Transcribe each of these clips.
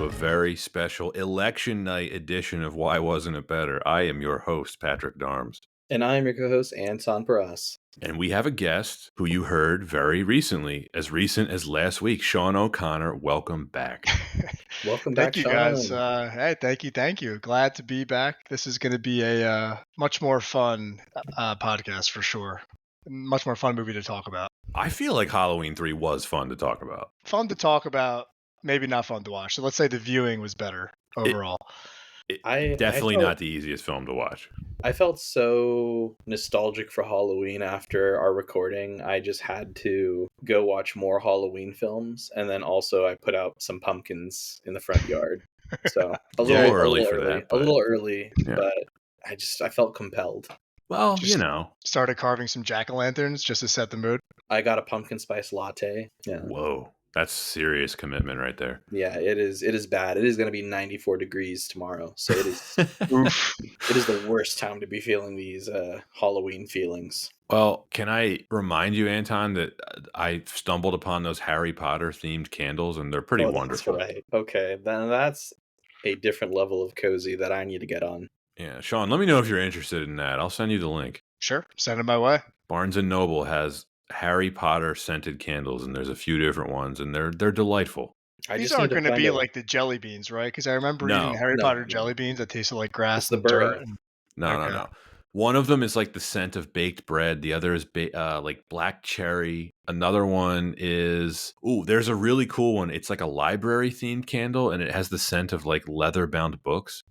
a very special election night edition of Why Wasn't It Better? I am your host, Patrick Darms. And I am your co-host, Anton Paras. And we have a guest who you heard very recently, as recent as last week, Sean O'Connor. Welcome back. Welcome back, Thank you, Sean. guys. Hey, thank you. Glad to be back. This is going to be a much more fun podcast for sure. Much more fun movie to talk about. I feel like Halloween 3 was fun to talk about. Fun to talk about, maybe not fun to watch. So let's say the viewing was better overall. Definitely not the easiest film to watch. I felt so nostalgic for Halloween after our recording. I just had to go watch more Halloween films, and then also I put out some pumpkins in the front yard. So a little early, but I felt compelled. Well, Just started carving some jack-o'-lanterns just to set the mood. I got a pumpkin spice latte. Yeah. Whoa. That's serious commitment right there. Yeah, it is bad. It is going to be 94 degrees tomorrow. So it is it is the worst time to be feeling these Halloween feelings. Well, can I remind you, Anton, that I stumbled upon those Harry Potter themed candles and they're pretty wonderful. That's right. Okay, then that's a different level of cozy that I need to get on. Yeah, Sean, let me know if you're interested in that. I'll send you the link. Sure, send it my way. Barnes & Noble has Harry Potter scented candles, and there's a few different ones, and they're delightful. These aren't going to be like the jelly beans, right? Because I remember eating Harry Potter jelly beans that tasted like grass and dirt. No. One of them is like the scent of baked bread. The other is like black cherry. Another one is, there's a really cool one. It's like a library themed candle, and it has the scent of like leather bound books.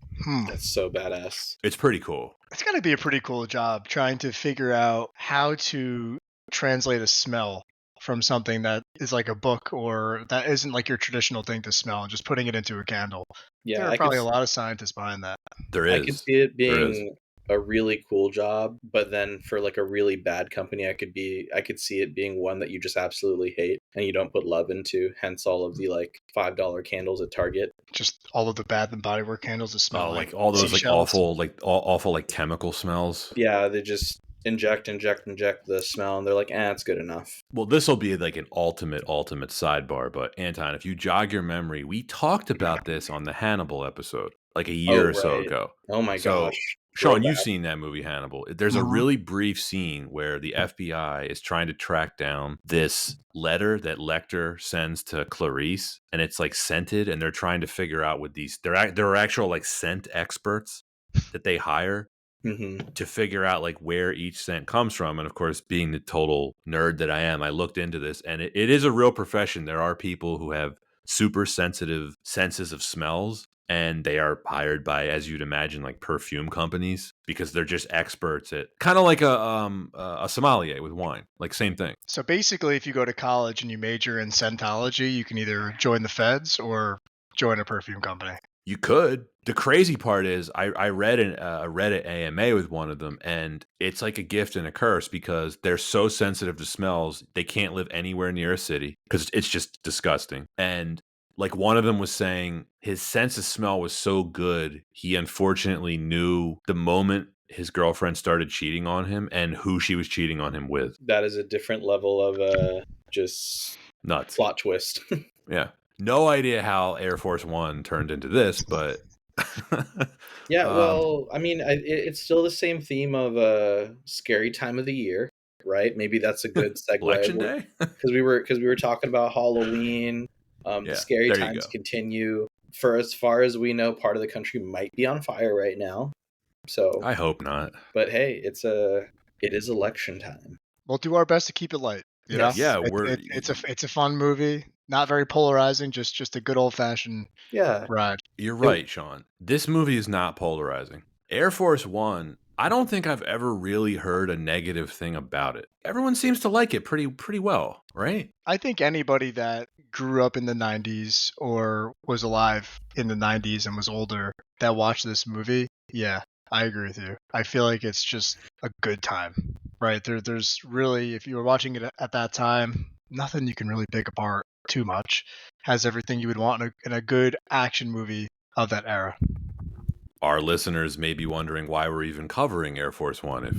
That's so badass. It's pretty cool. It's got to be a pretty cool job trying to figure out how to translate a smell from something that is like a book or that isn't like your traditional thing to smell and just putting it into a candle. Yeah, there are probably a lot of scientists behind that. There is. I could see it being a really cool job, but then for like a really bad company, I could see it being one that you just absolutely hate and you don't put love into, hence all of the like $5 candles at Target. Just all of the Bath and Body Works candles that smell like all those seashells. like awful like chemical smells. Yeah, they just inject the smell and they're like, it's good enough. Well, this will be like an ultimate sidebar, but Anton, if you jog your memory, we talked about this on the Hannibal episode like a year or so ago. Oh my gosh. Sean, you've seen that movie Hannibal. There's a really brief scene where the FBI is trying to track down this letter that Lecter sends to Clarice, and it's like scented, and they're trying to figure out with these there are actual like scent experts that they hire to figure out like where each scent comes from. And of course, being the total nerd that I am, I looked into this, and it is a real profession. There are people who have super sensitive senses of smells, and they are hired by, as you'd imagine, like perfume companies because they're just experts at kind of like a sommelier with wine, like same thing. So basically, if you go to college and you major in scentology, you can either join the feds or join a perfume company. You could. The crazy part is I read a Reddit AMA with one of them, and it's like a gift and a curse because they're so sensitive to smells, they can't live anywhere near a city because it's just disgusting. And like one of them was saying his sense of smell was so good, he unfortunately knew the moment his girlfriend started cheating on him and who she was cheating on him with. That is a different level of just nuts plot twist. Yeah. No idea how Air Force One turned into this, but yeah, well, I mean, it's still the same theme of a scary time of the year, right? Maybe that's a good segue. Election day, because we were talking about Halloween. Scary times continue. For as far as we know, part of the country might be on fire right now. So I hope not. But hey, it is election time. We'll do our best to keep it light. You know? Yeah, it's a fun movie. Not very polarizing, just a good old-fashioned ride. You're right, Sean. This movie is not polarizing. Air Force One, I don't think I've ever really heard a negative thing about it. Everyone seems to like it pretty well, right? I think anybody that grew up in the 90s or was alive in the 90s and was older that watched this movie, yeah, I agree with you. I feel like it's just a good time, right? There's really, if you were watching it at that time, nothing you can really pick apart too much. Has everything you would want in a good action movie of that era. Our listeners may be wondering why we're even covering Air Force One if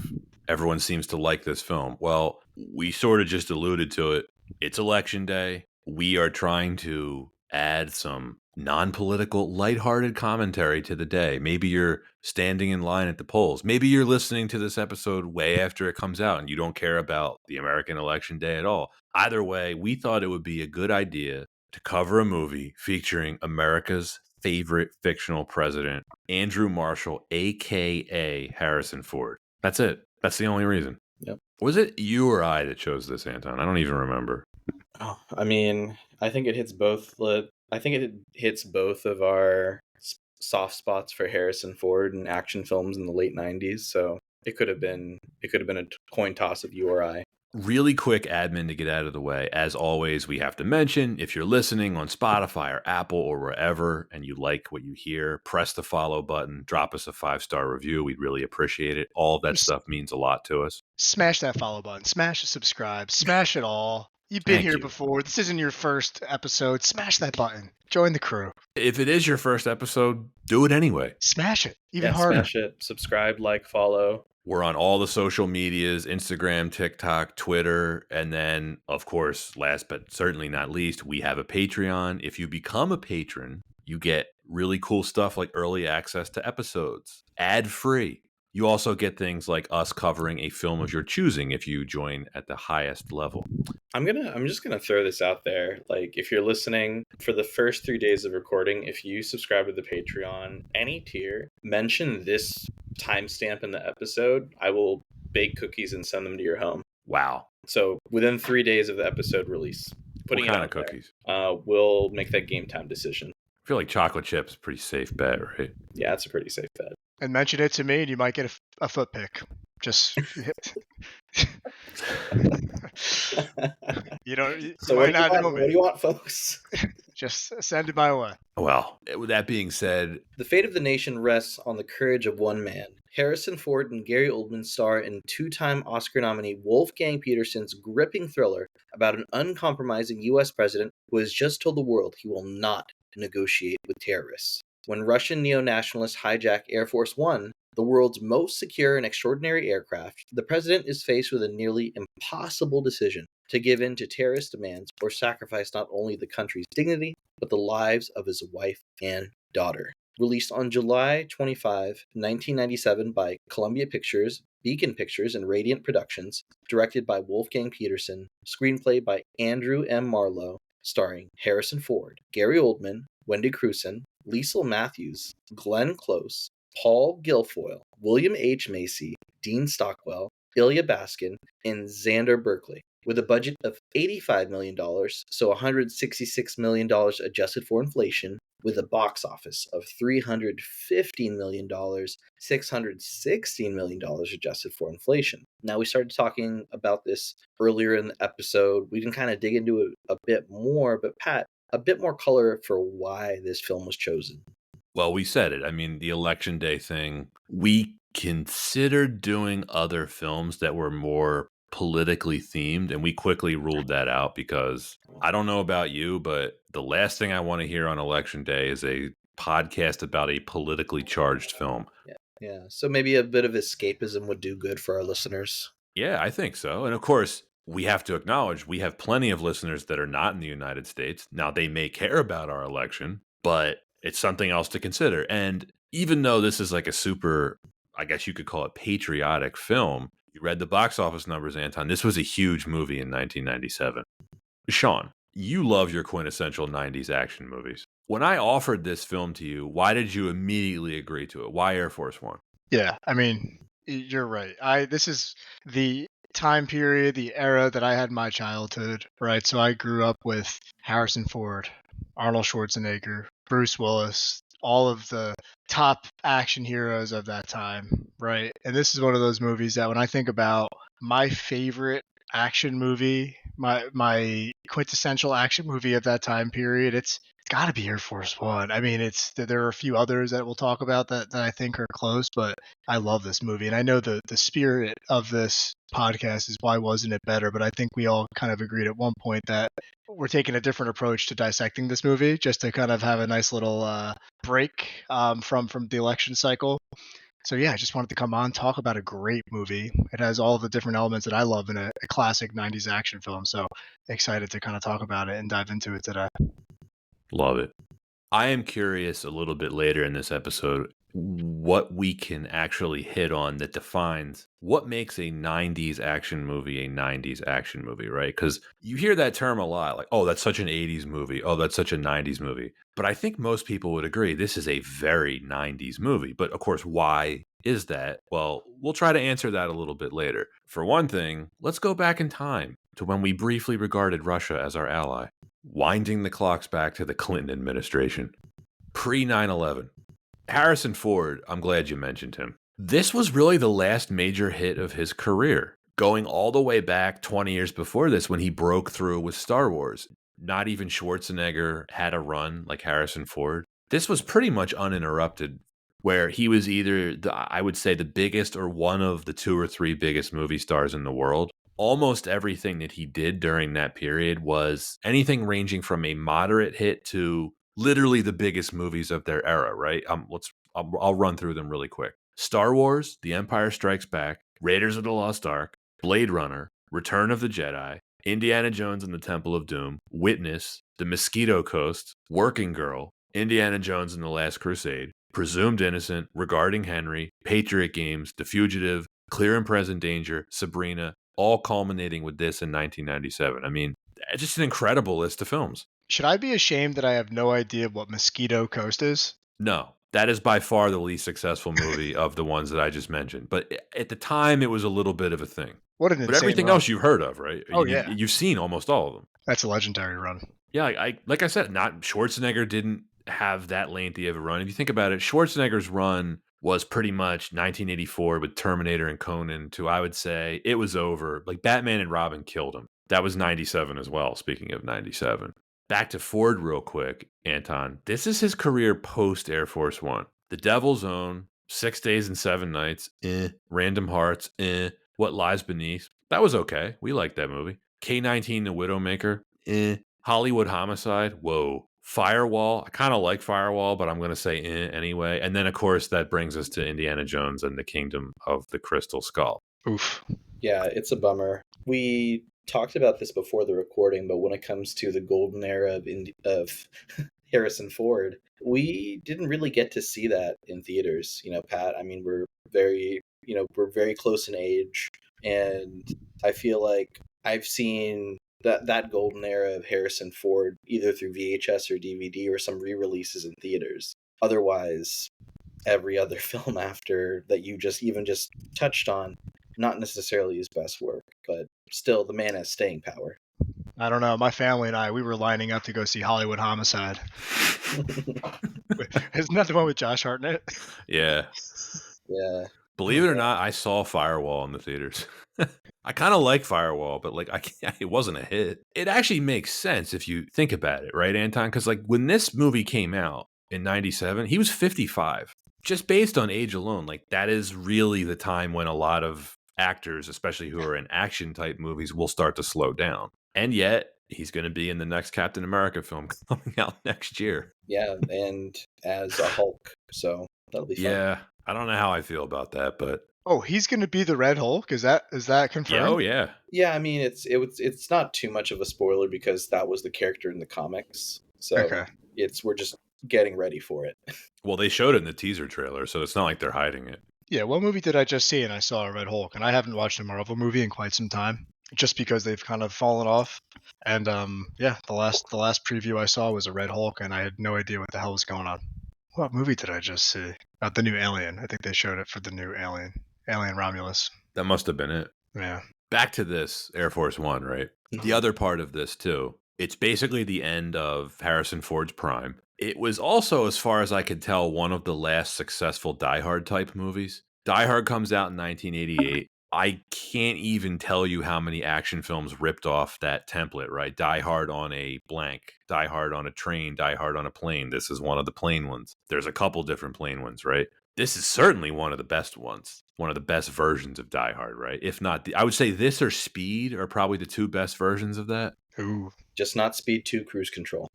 everyone seems to like this film. Well, we sort of just alluded to it. It's election day. We are trying to add some non-political, lighthearted commentary to the day. Maybe you're standing in line at the polls. Maybe you're listening to this episode way after it comes out and you don't care about the American election day at all. Either way, we thought it would be a good idea to cover a movie featuring America's favorite fictional president, Andrew Marshall, aka Harrison Ford. That's it. That's the only reason. Yep. Was it you or I that chose this, Anton? I don't even remember. Oh, I mean, I think it hits both. I think it hits both of our soft spots for Harrison Ford and action films in the late '90s. So it could have been a coin toss of you or I. Really quick admin to get out of the way. As always, we have to mention if you're listening on Spotify or Apple or wherever and you like what you hear, press the follow button, drop us a 5-star review. We'd really appreciate it. All of that stuff means a lot to us. Smash that follow button. Smash the subscribe. Smash it all. You've been here before. This isn't your first episode. Smash that button. Join the crew. If it is your first episode, do it anyway. Smash it. Even harder. Smash it. Subscribe, like, follow. We're on all the social medias, Instagram, TikTok, Twitter, and then, of course, last but certainly not least, we have a Patreon. If you become a patron, you get really cool stuff like early access to episodes, ad-free. You also get things like us covering a film of your choosing if you join at the highest level. I'm just gonna throw this out there. Like, if you're listening for the first 3 days of recording, if you subscribe to the Patreon, any tier, mention this timestamp in the episode, I will bake cookies and send them to your home. Wow. So within 3 days of the episode release, what kind of cookies? We'll make that game time decision. I feel like chocolate chips is a pretty safe bet, right? Yeah, it's a pretty safe bet. And mention it to me, and you might get a foot pick. Just you don't. So what do you want, folks? Just send it my way. Well, with that being said, the fate of the nation rests on the courage of one man. Harrison Ford and Gary Oldman star in two-time Oscar nominee Wolfgang Petersen's gripping thriller about an uncompromising U.S. president who has just told the world he will not negotiate with terrorists. When Russian neo-nationalists hijack Air Force One, the world's most secure and extraordinary aircraft, the president is faced with a nearly impossible decision: to give in to terrorist demands or sacrifice not only the country's dignity, but the lives of his wife and daughter. Released on July 25, 1997 by Columbia Pictures, Beacon Pictures, and Radiant Productions, directed by Wolfgang Petersen, screenplay by Andrew M. Marlowe, starring Harrison Ford, Gary Oldman, Wendy Crewson, Liesl Matthews, Glenn Close, Paul Guilfoyle, William H. Macy, Dean Stockwell, Ilya Baskin, and Xander Berkeley. With a budget of $85 million, so $166 million adjusted for inflation, with a box office of $315 million, $616 million adjusted for inflation. Now, we started talking about this earlier in the episode. We can kind of dig into it a bit more, but Pat, a bit more color for why this film was chosen. Well, we said it. I mean, the election day thing, we considered doing other films that were more politically themed, and we quickly ruled that out because I don't know about you, but the last thing I want to hear on election day is a podcast about a politically charged film. Yeah. So maybe a bit of escapism would do good for our listeners. Yeah, I think so. And of course, we have to acknowledge we have plenty of listeners that are not in the United States. Now, they may care about our election, but it's something else to consider. And even though this is like a super, I guess you could call it patriotic film, you read the box office numbers, Anton. This was a huge movie in 1997. Sean, you love your quintessential 90s action movies. When I offered this film to you, why did you immediately agree to it? Why Air Force One? Yeah, I mean, you're right. This is the time period, the era that I had my childhood, right? So I grew up with Harrison Ford, Arnold Schwarzenegger, Bruce Willis, all of the top action heroes of that time, right? And this is one of those movies that when I think about my favorite action movie, my quintessential action movie of that time period, it's got to be Air Force One. I mean, there are a few others that we'll talk about that I think are close, but I love this movie. And I know the spirit of this podcast is why wasn't it better? But I think we all kind of agreed at one point that we're taking a different approach to dissecting this movie just to kind of have a nice little break from the election cycle. So yeah, I just wanted to come on, talk about a great movie. It has all the different elements that I love in a classic 90s action film. So excited to kind of talk about it and dive into it today. Love it. I am curious a little bit later in this episode what we can actually hit on that defines what makes a 90s action movie a 90s action movie, right? Because you hear that term a lot, like, oh, that's such an 80s movie. Oh, that's such a 90s movie. But I think most people would agree this is a very 90s movie. But of course, why is that? Well, we'll try to answer that a little bit later. For one thing, let's go back in time to when we briefly regarded Russia as our ally, winding the clocks back to the Clinton administration, pre 9/11. Harrison Ford, I'm glad you mentioned him. This was really the last major hit of his career, going all the way back 20 years before this when he broke through with Star Wars. Not even Schwarzenegger had a run like Harrison Ford. This was pretty much uninterrupted, where he was either, I would say, the biggest or one of the two or three biggest movie stars in the world. Almost everything that he did during that period was anything ranging from a moderate hit to literally the biggest movies of their era, right? I'll run through them really quick. Star Wars, The Empire Strikes Back, Raiders of the Lost Ark, Blade Runner, Return of the Jedi, Indiana Jones and the Temple of Doom, Witness, The Mosquito Coast, Working Girl, Indiana Jones and the Last Crusade, Presumed Innocent, Regarding Henry, Patriot Games, The Fugitive, Clear and Present Danger, Sabrina, all culminating with this in 1997. I mean, it's just an incredible list of films. Should I be ashamed that I have no idea what Mosquito Coast is? No, that is by far the least successful movie of the ones that I just mentioned. But at the time, it was a little bit of a thing. What an But insane everything run. else you've heard of, right? Oh, yeah. You've seen almost all of them. That's a legendary run. Yeah, like I said, not Schwarzenegger didn't have that lengthy of a run. If you think about it, Schwarzenegger's run was pretty much 1984 with Terminator and Conan to, I would say, it was over. Like Batman and Robin killed him. That was 97 as well, speaking of 97. Back to Ford real quick, Anton. This is his career post Air Force One. The Devil's Own, 6 Days and 7 Nights, Random Hearts, What Lies Beneath. That was okay. We liked that movie. K-19, The Widowmaker, Hollywood Homicide, whoa. Firewall, I kind of like Firewall, but I'm going to say anyway. And then, of course, that brings us to Indiana Jones and the Kingdom of the Crystal Skull. Oof. Yeah, it's a bummer. We talked about this before the recording, but when it comes to the golden era of Harrison Ford, we didn't really get to see that in theaters. You know, Pat, I mean, we're very close in age, and I feel like I've seen that golden era of Harrison Ford either through VHS or DVD or some re-releases in theaters. Otherwise, every other film after that you just touched on, not necessarily his best work, but still the man has staying power. I don't know. My family and I, we were lining up to go see Hollywood Homicide. Isn't that the one with Josh Hartnett? Yeah. Yeah. Believe it or not, I saw Firewall in the theaters. I kind of like Firewall, but like it wasn't a hit. It actually makes sense if you think about it, right, Anton? Because like when this movie came out in 97, he was 55. Just based on age alone, like that is really the time when a lot of actors, especially who are in action type movies, will start to slow down. And yet, he's going to be in the next Captain America film coming out next year. Yeah, and as a Hulk, so that'll be fun. Yeah, I don't know how I feel about that, but Oh, he's going to be the Red Hulk? Is that confirmed? yeah, oh yeah. Yeah, I mean it's not too much of a spoiler because that was the character in the comics. So Okay. we're just getting ready for it. Well, they showed it in the teaser trailer, so it's not like they're hiding it. Yeah, what movie did I just see and I saw a Red Hulk? And I haven't watched a Marvel movie in quite some time, just because they've kind of fallen off. And yeah, the last preview I saw was a Red Hulk, and I had no idea what the hell was going on. What movie did I just see? The new Alien. I think they showed it for the new Alien Romulus. That must have been it. Yeah. Back to this Air Force One, right? The other part of this too. It's basically the end of Harrison Ford's prime. It was also, as far as I could tell, one of the last successful Die Hard type movies. Die Hard comes out in 1988. I can't even tell you how many action films ripped off that template, right? Die Hard on a blank, Die Hard on a train, Die Hard on a plane. This is one of the plane ones. There's a couple different plane ones, right? This is certainly one of the best ones, one of the best versions of Die Hard, right? If not, I would say this or Speed are probably the two best versions of that. Ooh. Just not Speed 2 Cruise Control.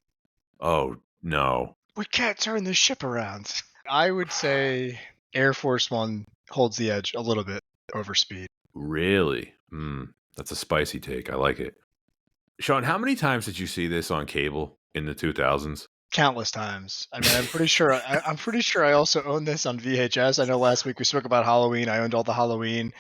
Oh, no. We can't turn the ship around. I would say Air Force One holds the edge a little bit over Speed. Really? That's a spicy take. I like it. Sean, how many times did you see this on cable in the 2000s? Countless times. I mean, I'm pretty sure. I'm pretty sure I also own this on VHS. I know last week we spoke about Halloween. I owned all the Halloween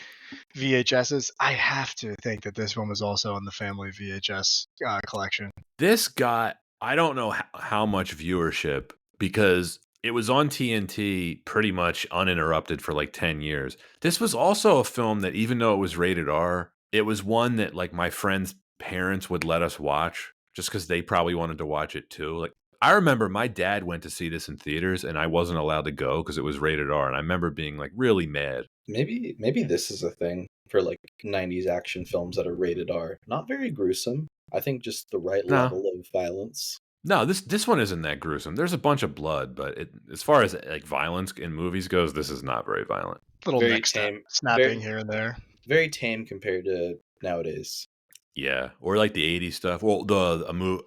VHSs. I have to think that this one was also in the family VHS collection. This got, I don't know how much viewership, because it was on TNT pretty much uninterrupted for like 10 years. This was also a film that, even though it was rated R, it was one that like my friends' parents would let us watch just because they probably wanted to watch it too. Like, I remember my dad went to see this in theaters and I wasn't allowed to go because it was rated R. And I remember being like really mad. Maybe this is a thing for like 90s action films that are rated R. Not very gruesome. I think just the right No, level of violence. no, this one isn't that gruesome. There's a bunch of blood, but as far as like violence in movies goes, this is not very violent. Little Very neck tame. snapping here and there. Very tame compared to nowadays. Yeah, or like the '80s stuff. Well,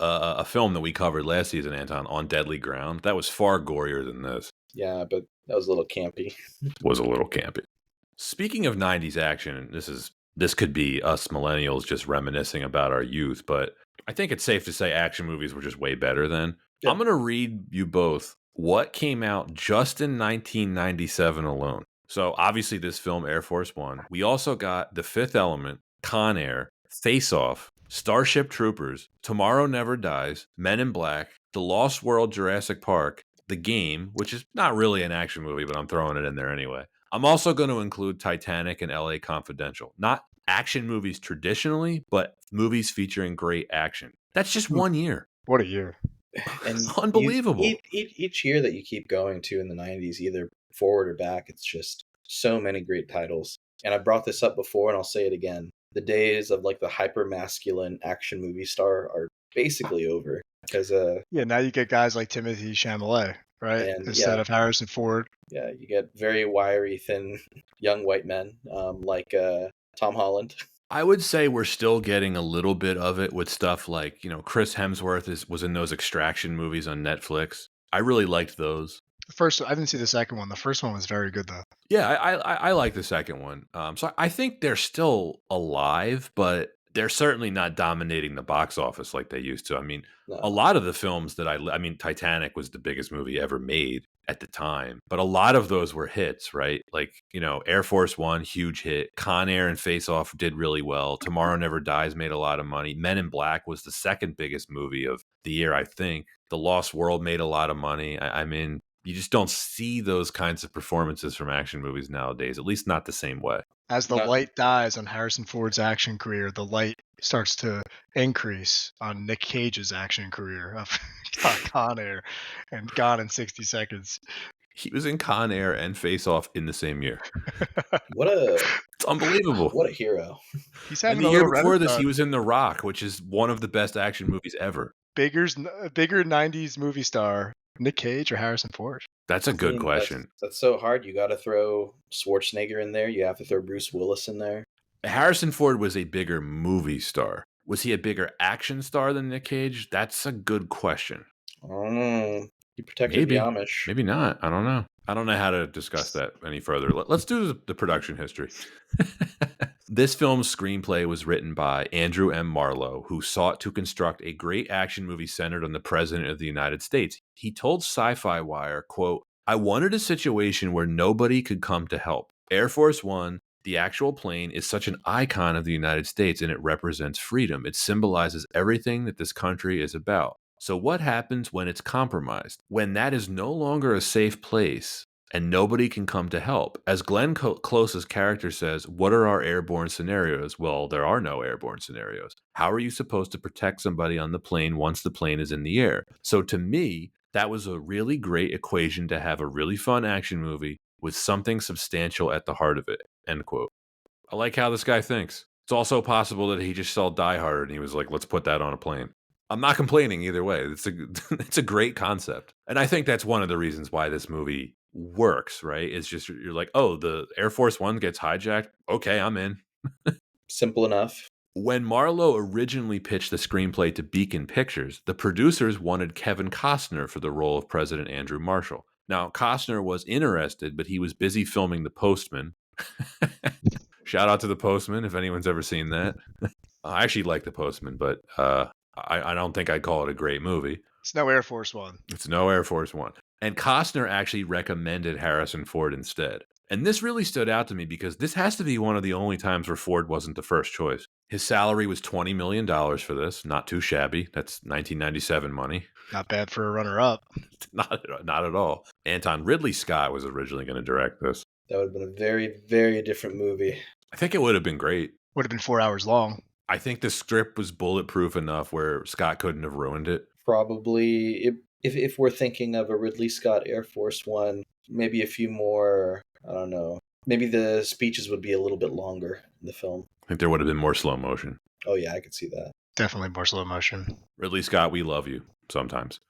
a film that we covered last season, Anton, On Deadly Ground, that was far gorier than this. Yeah, but that was a little campy. Was a little campy. Speaking of '90s action, this could be us millennials just reminiscing about our youth, but I think it's safe to say action movies were just way better then. Yeah. I'm gonna read you both what came out just in 1997 alone. So obviously this film, Air Force One. We also got The Fifth Element, Con Air, Face Off, Starship Troopers, Tomorrow Never Dies, Men in Black, The Lost World, Jurassic Park, The Game, which is not really an action movie, but I'm throwing it in there anyway. I'm also going to include Titanic and LA Confidential. Not action movies traditionally, but movies featuring great action. That's just 1 year. What a year. And Unbelievable. Each year that you keep going to in the 90s, either forward or back, it's just so many great titles. And I brought this up before and I'll say it again. The days of like the hyper masculine action movie star are basically over. Because Yeah, now you get guys like Timothy Chalamet, right? And, Instead yeah. of Harrison Ford. yeah, you get very wiry, thin, young white men like Tom Holland. I would say we're still getting a little bit of it with stuff like, Chris Hemsworth was in those Extraction movies on Netflix. I really liked those. The first, I didn't see the second one. The first one was very good, though. Yeah, I like the second one. So I think they're still alive, but they're certainly not dominating the box office like they used to. I mean, No. a lot of the films that I mean, Titanic was the biggest movie ever made at the time, but a lot of those were hits, right? Like, Air Force One, huge hit. Con Air and Face Off did really well. Tomorrow Never Dies made a lot of money. Men in Black was the second biggest movie of the year, I think. The Lost World made a lot of money. I mean, you just don't see those kinds of performances from action movies nowadays, at least not the same way. As the No. light dies on Harrison Ford's action career, the light starts to increase on Nick Cage's action career of Con Air and Gone in 60 Seconds. He was in Con Air and Face Off in the same year. It's unbelievable. What a hero. He's And having the a year little before this, renaissance. he was in The Rock, which is one of the best action movies ever. Bigger 90s movie star, Nick Cage or Harrison Ford? That's a good question. That's so hard. You got to throw Schwarzenegger in there. You have to throw Bruce Willis in there. Harrison Ford was a bigger movie star. Was he a bigger action star than Nick Cage? That's a good question. I don't know. He protected the Amish. Maybe not. I don't know. I don't know how to discuss that any further. Let's do the production history. This film's screenplay was written by Andrew M. Marlowe, who sought to construct a great action movie centered on the President of the United States. He told Sci-Fi Wire, quote, "I wanted a situation where nobody could come to help. Air Force One, the actual plane, is such an icon of the United States, and it represents freedom. It symbolizes everything that this country is about. So what happens when it's compromised? When that is no longer a safe place and nobody can come to help? As Glenn Close's character says, what are our airborne scenarios? Well, there are no airborne scenarios. How are you supposed to protect somebody on the plane once the plane is in the air? So to me, that was a really great equation to have a really fun action movie with something substantial at the heart of it." End quote. I like how this guy thinks. It's also possible that he just saw Die Hard and he was like, let's put that on a plane. I'm not complaining either way. It's a great concept. And I think that's one of the reasons why this movie works, right? It's just, you're like, oh, the Air Force One gets hijacked. Okay, I'm in. Simple enough. When Marlowe originally pitched the screenplay to Beacon Pictures, the producers wanted Kevin Costner for the role of President Andrew Marshall. Now, Costner was interested, but he was busy filming The Postman. Shout out to The Postman, if anyone's ever seen that. I actually like The Postman, but I don't think I'd call it a great movie. It's no Air Force One. It's no Air Force One. And Costner actually recommended Harrison Ford instead. And this really stood out to me because this has to be one of the only times where Ford wasn't the first choice. His salary was $20 million for this. Not too shabby. That's 1997 money. Not bad for a runner-up. Not at all. Anton Ridley Scott was originally going to direct this. That would have been a very, very different movie. I think it would have been great. Would have been 4 hours long. I think the script was bulletproof enough where Scott couldn't have ruined it. Probably, if we're thinking of a Ridley Scott Air Force One, maybe a few more, I don't know, maybe the speeches would be a little bit longer in the film. I think there would have been more slow motion. Oh yeah, I could see that. Definitely more slow motion. Ridley Scott, we love you sometimes.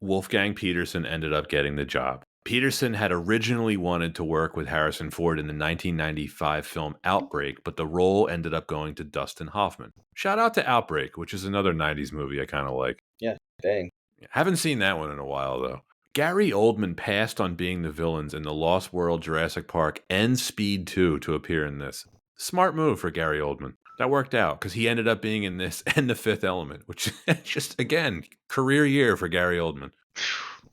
Wolfgang Petersen ended up getting the job. Petersen had originally wanted to work with Harrison Ford in the 1995 film Outbreak, but the role ended up going to Dustin Hoffman. Shout out to Outbreak, which is another 90s movie I kind of like. Yeah, dang. Haven't seen that one in a while, though. Gary Oldman passed on being the villains in The Lost World, Jurassic Park, and Speed 2 to appear in this. Smart move for Gary Oldman. That worked out because he ended up being in this and The Fifth Element, which just, again, career year for Gary Oldman.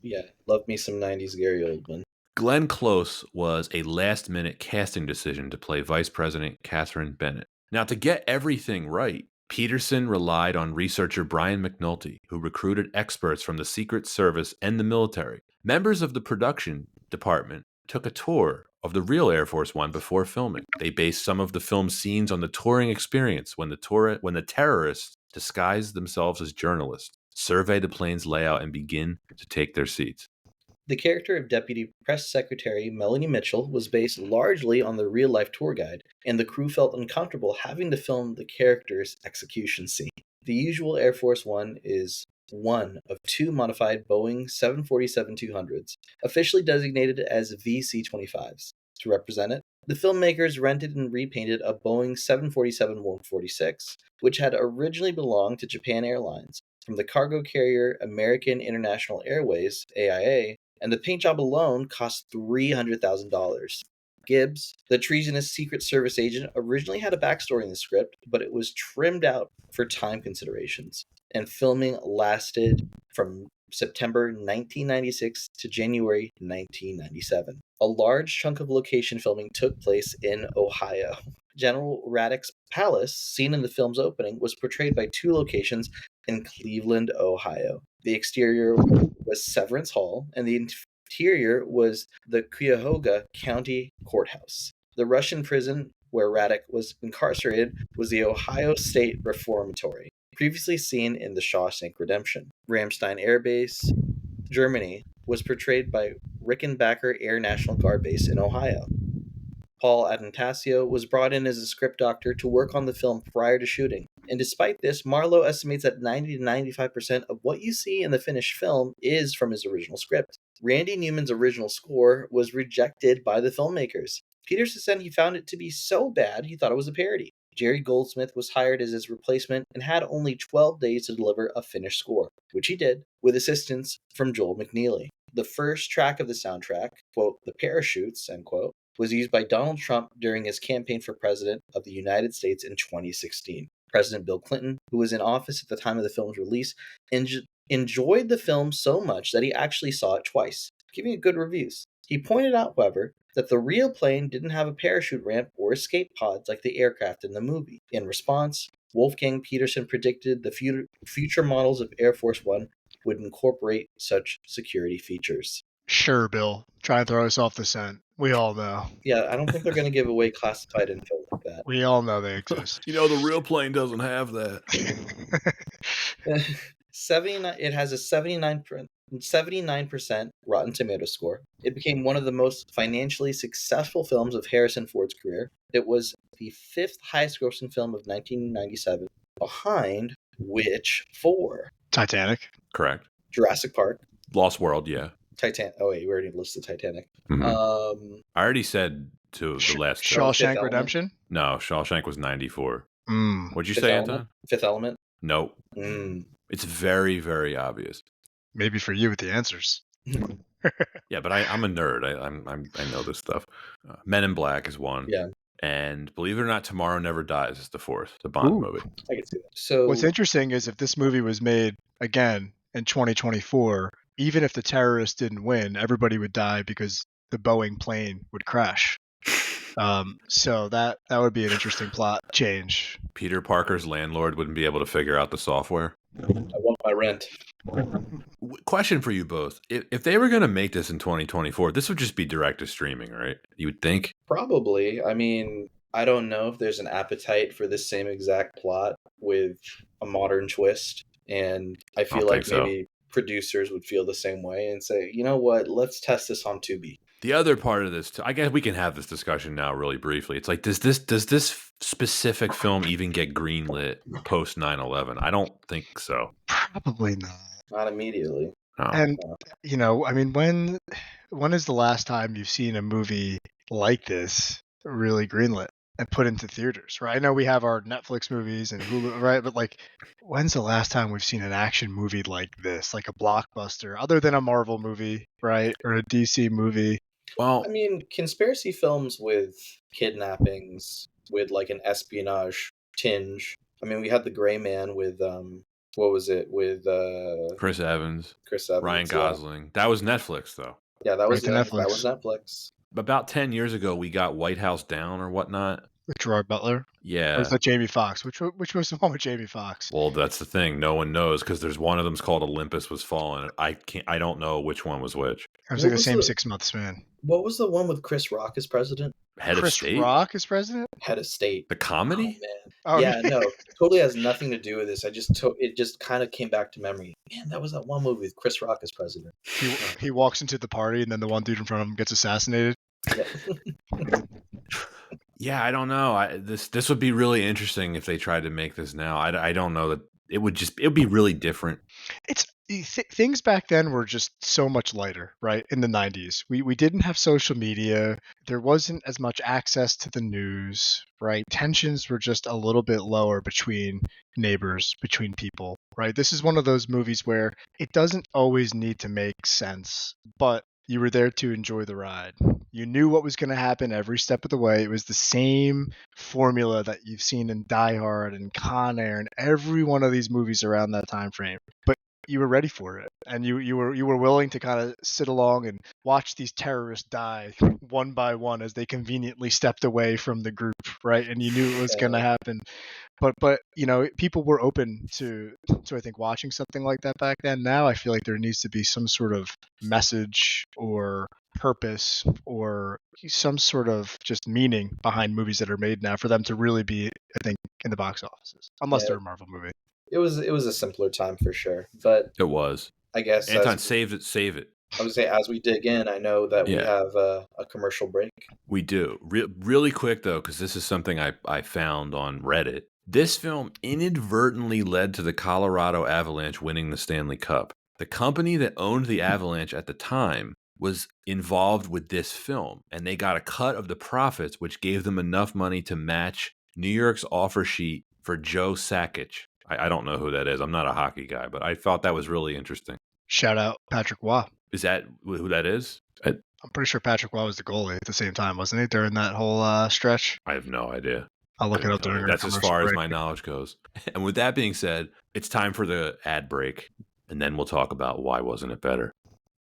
Yeah, love me some 90s Gary Oldman. Glenn Close was a last-minute casting decision to play Vice President Catherine Bennett. Now, to get everything right, Petersen relied on researcher Brian McNulty, who recruited experts from the Secret Service and the military. Members of the production department took a tour of the real Air Force One before filming. They based some of the film's scenes on the touring experience when the terrorists disguised themselves as journalists, survey the plane's layout, and begin to take their seats. The character of Deputy Press Secretary Melanie Mitchell was based largely on the real-life tour guide, and the crew felt uncomfortable having to film the character's execution scene. The usual Air Force One is one of two modified Boeing 747-200s, officially designated as VC-25s. To represent it, the filmmakers rented and repainted a Boeing 747-146, which had originally belonged to Japan Airlines, from the cargo carrier American International Airways, AIA, and the paint job alone cost $300,000. Gibbs, the treasonous Secret Service agent, originally had a backstory in the script, but it was trimmed out for time considerations, and filming lasted from September 1996 to January 1997. A large chunk of location filming took place in Ohio. General Radek's palace, seen in the film's opening, was portrayed by two locations in Cleveland, Ohio. The exterior was Severance Hall, and the interior was the Cuyahoga County Courthouse. The Russian prison where Radek was incarcerated was the Ohio State Reformatory, previously seen in The Shawshank Redemption. Ramstein Air Base, Germany, was portrayed by Rickenbacker Air National Guard Base in Ohio. Paul Atanasio was brought in as a script doctor to work on the film prior to shooting, and despite this, Marlowe estimates that 90 to 95% of what you see in the finished film is from his original script. Randy Newman's original score was rejected by the filmmakers. Petersen said he found it to be so bad he thought it was a parody. Jerry Goldsmith was hired as his replacement and had only 12 days to deliver a finished score, which he did, with assistance from Joel McNeely. The first track of the soundtrack, quote, "The Parachutes," end quote, was used by Donald Trump during his campaign for president of the United States in 2016. President Bill Clinton, who was in office at the time of the film's release, enjoyed the film so much that he actually saw it twice, giving it good reviews. He pointed out, however, that the real plane didn't have a parachute ramp or escape pods like the aircraft in the movie. In response, Wolfgang Petersen predicted the future models of Air Force One would incorporate such security features. Sure, Bill. Try and throw us off the scent. We all know. Yeah, I don't think they're going to give away classified info like that. We all know they exist. You know, the real plane doesn't have that. 79. It has a 79% Rotten Tomato score. It became one of the most financially successful films of Harrison Ford's career. It was the fifth highest grossing film of 1997, behind which four? Titanic. Correct. Jurassic Park. Lost World, yeah. Titanic. Oh wait, we already listed Titanic. Mm-hmm. I already said to the last Shawshank Redemption? No, Shawshank was 94. What'd you Fifth say, Element? Anton? Fifth Element? Nope. It's very, very obvious. Maybe for you with the answers. Yeah, but I'm a nerd. I know this stuff. Men in Black is one. Yeah. And believe it or not, Tomorrow Never Dies is the fourth, the Bond movie. I can see that. So what's interesting is if this movie was made again in 2024, even if the terrorists didn't win, everybody would die because the Boeing plane would crash. So that would be an interesting plot change. Peter Parker's landlord wouldn't be able to figure out the software. I want my rent. Question for you both. If they were going to make this in 2024, this would just be direct to streaming, right? You would think? Probably. I mean, I don't know if there's an appetite for this same exact plot with a modern twist. And I feel don't like think so. maybe producers would feel the same way and say, you know what, let's test this on Tubi. The other part of this, I guess we can have this discussion now really briefly. It's like, does this specific film even get greenlit post 9/11? I don't think so. Probably not. Not immediately. No. And, you know, I mean, when is the last time you've seen a movie like this really greenlit and put into theaters, right? I know we have our Netflix movies and Hulu, right? But like, when's the last time we've seen an action movie like this, like a blockbuster, other than a Marvel movie, right? Or a DC movie? Well, I mean, conspiracy films with kidnappings, with like an espionage tinge. I mean, we had The Gray Man with, what was it? With Chris Evans, Ryan yeah. Gosling. That was Netflix, though. Yeah, that was Right to Netflix. That was Netflix. About 10 years ago, we got White House Down or whatnot. With Gerard Butler? Or Yeah. is that Jamie Foxx? Which was the one with Jamie Foxx? Well, that's the thing. No one knows because there's one of them's called Olympus Was Fallen. I don't know which one was which. It was What like the was same the- 6 month span. What was the one with Chris Rock as president? Head of Chris State? Rock is president? Head of State. The comedy? Oh, man. Oh, Yeah, no, totally has nothing to do with this. It just kind of came back to memory. Man, that was that one movie with Chris Rock as president. He walks into the party and then the one dude in front of him gets assassinated. Yeah. Yeah, I don't know. This would be really interesting if they tried to make this now. I don't know that it would be really different. Things back then were just so much lighter, right? In the 90s, we didn't have social media. There wasn't as much access to the news, right? Tensions were just a little bit lower between neighbors, between people, right? This is one of those movies where it doesn't always need to make sense, but you were there to enjoy the ride. You knew what was going to happen every step of the way. It was the same formula that you've seen in Die Hard and Con Air and every one of these movies around that time frame. But you were ready for it, and you were willing to kind of sit along and watch these terrorists die one by one as they conveniently stepped away from the group, right? And you knew it was going to happen. But you know, people were open to I think watching something like that back then. Now I feel like there needs to be some sort of message or purpose or some sort of just meaning behind movies that are made now for them to really be, I think, in the box offices, unless they're a Marvel movie. It was a simpler time for sure, but It was. I guess Anton, save it. I would say as we dig in, I know that we have a commercial break. We do. Really quick, though, because this is something I found on Reddit. This film inadvertently led to the Colorado Avalanche winning the Stanley Cup. The company that owned the Avalanche at the time was involved with this film, and they got a cut of the profits, which gave them enough money to match New York's offer sheet for Joe Sakic. I don't know who that is. I'm not a hockey guy, but I thought that was really interesting. Shout out Patrick Waugh. Is that who that is? I'm pretty sure Patrick Waugh was the goalie at the same time, wasn't he, during that whole stretch? I have no idea. I'll look it up during our That's as commercial far as break. my knowledge goes. And with that being said, it's time for the ad break, and then we'll talk about why wasn't it better.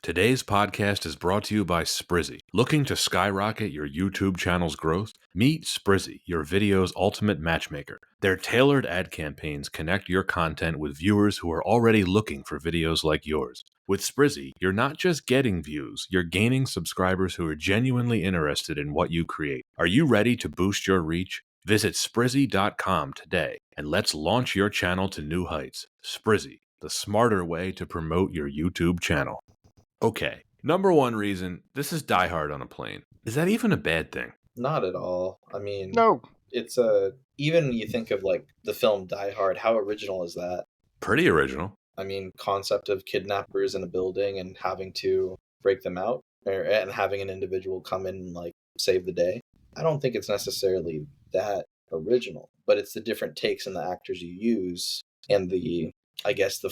Today's podcast is brought to you by Sprizzy. Looking to skyrocket your YouTube channel's growth? Meet Sprizzy, your video's ultimate matchmaker. Their tailored ad campaigns connect your content with viewers who are already looking for videos like yours. With Sprizzy, you're not just getting views, you're gaining subscribers who are genuinely interested in what you create. Are you ready to boost your reach? Visit Sprizzy.com today and let's launch your channel to new heights. Sprizzy, the smarter way to promote your YouTube channel. Okay, number one reason, this is Die Hard on a plane. Is that even a bad thing? Not at all. I mean, No. It's even when you think of like the film Die Hard, how original is that? Pretty original. I mean, concept of kidnappers in a building and having to break them out, and having an individual come in and like save the day. I don't think it's necessarily that original, but it's the different takes and the actors you use and the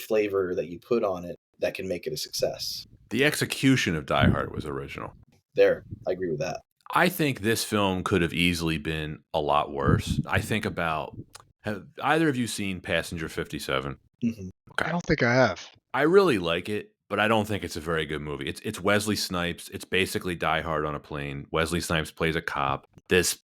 flavor that you put on it that can make it a success. The execution of Die Hard was original. There, I agree with that. I think this film could have easily been a lot worse. I think about, have either of you seen Passenger 57? Mm-hmm. Okay. I don't think I have. I really like it, but I don't think it's a very good movie. It's Wesley Snipes. It's basically Die Hard on a plane. Wesley Snipes plays a cop. This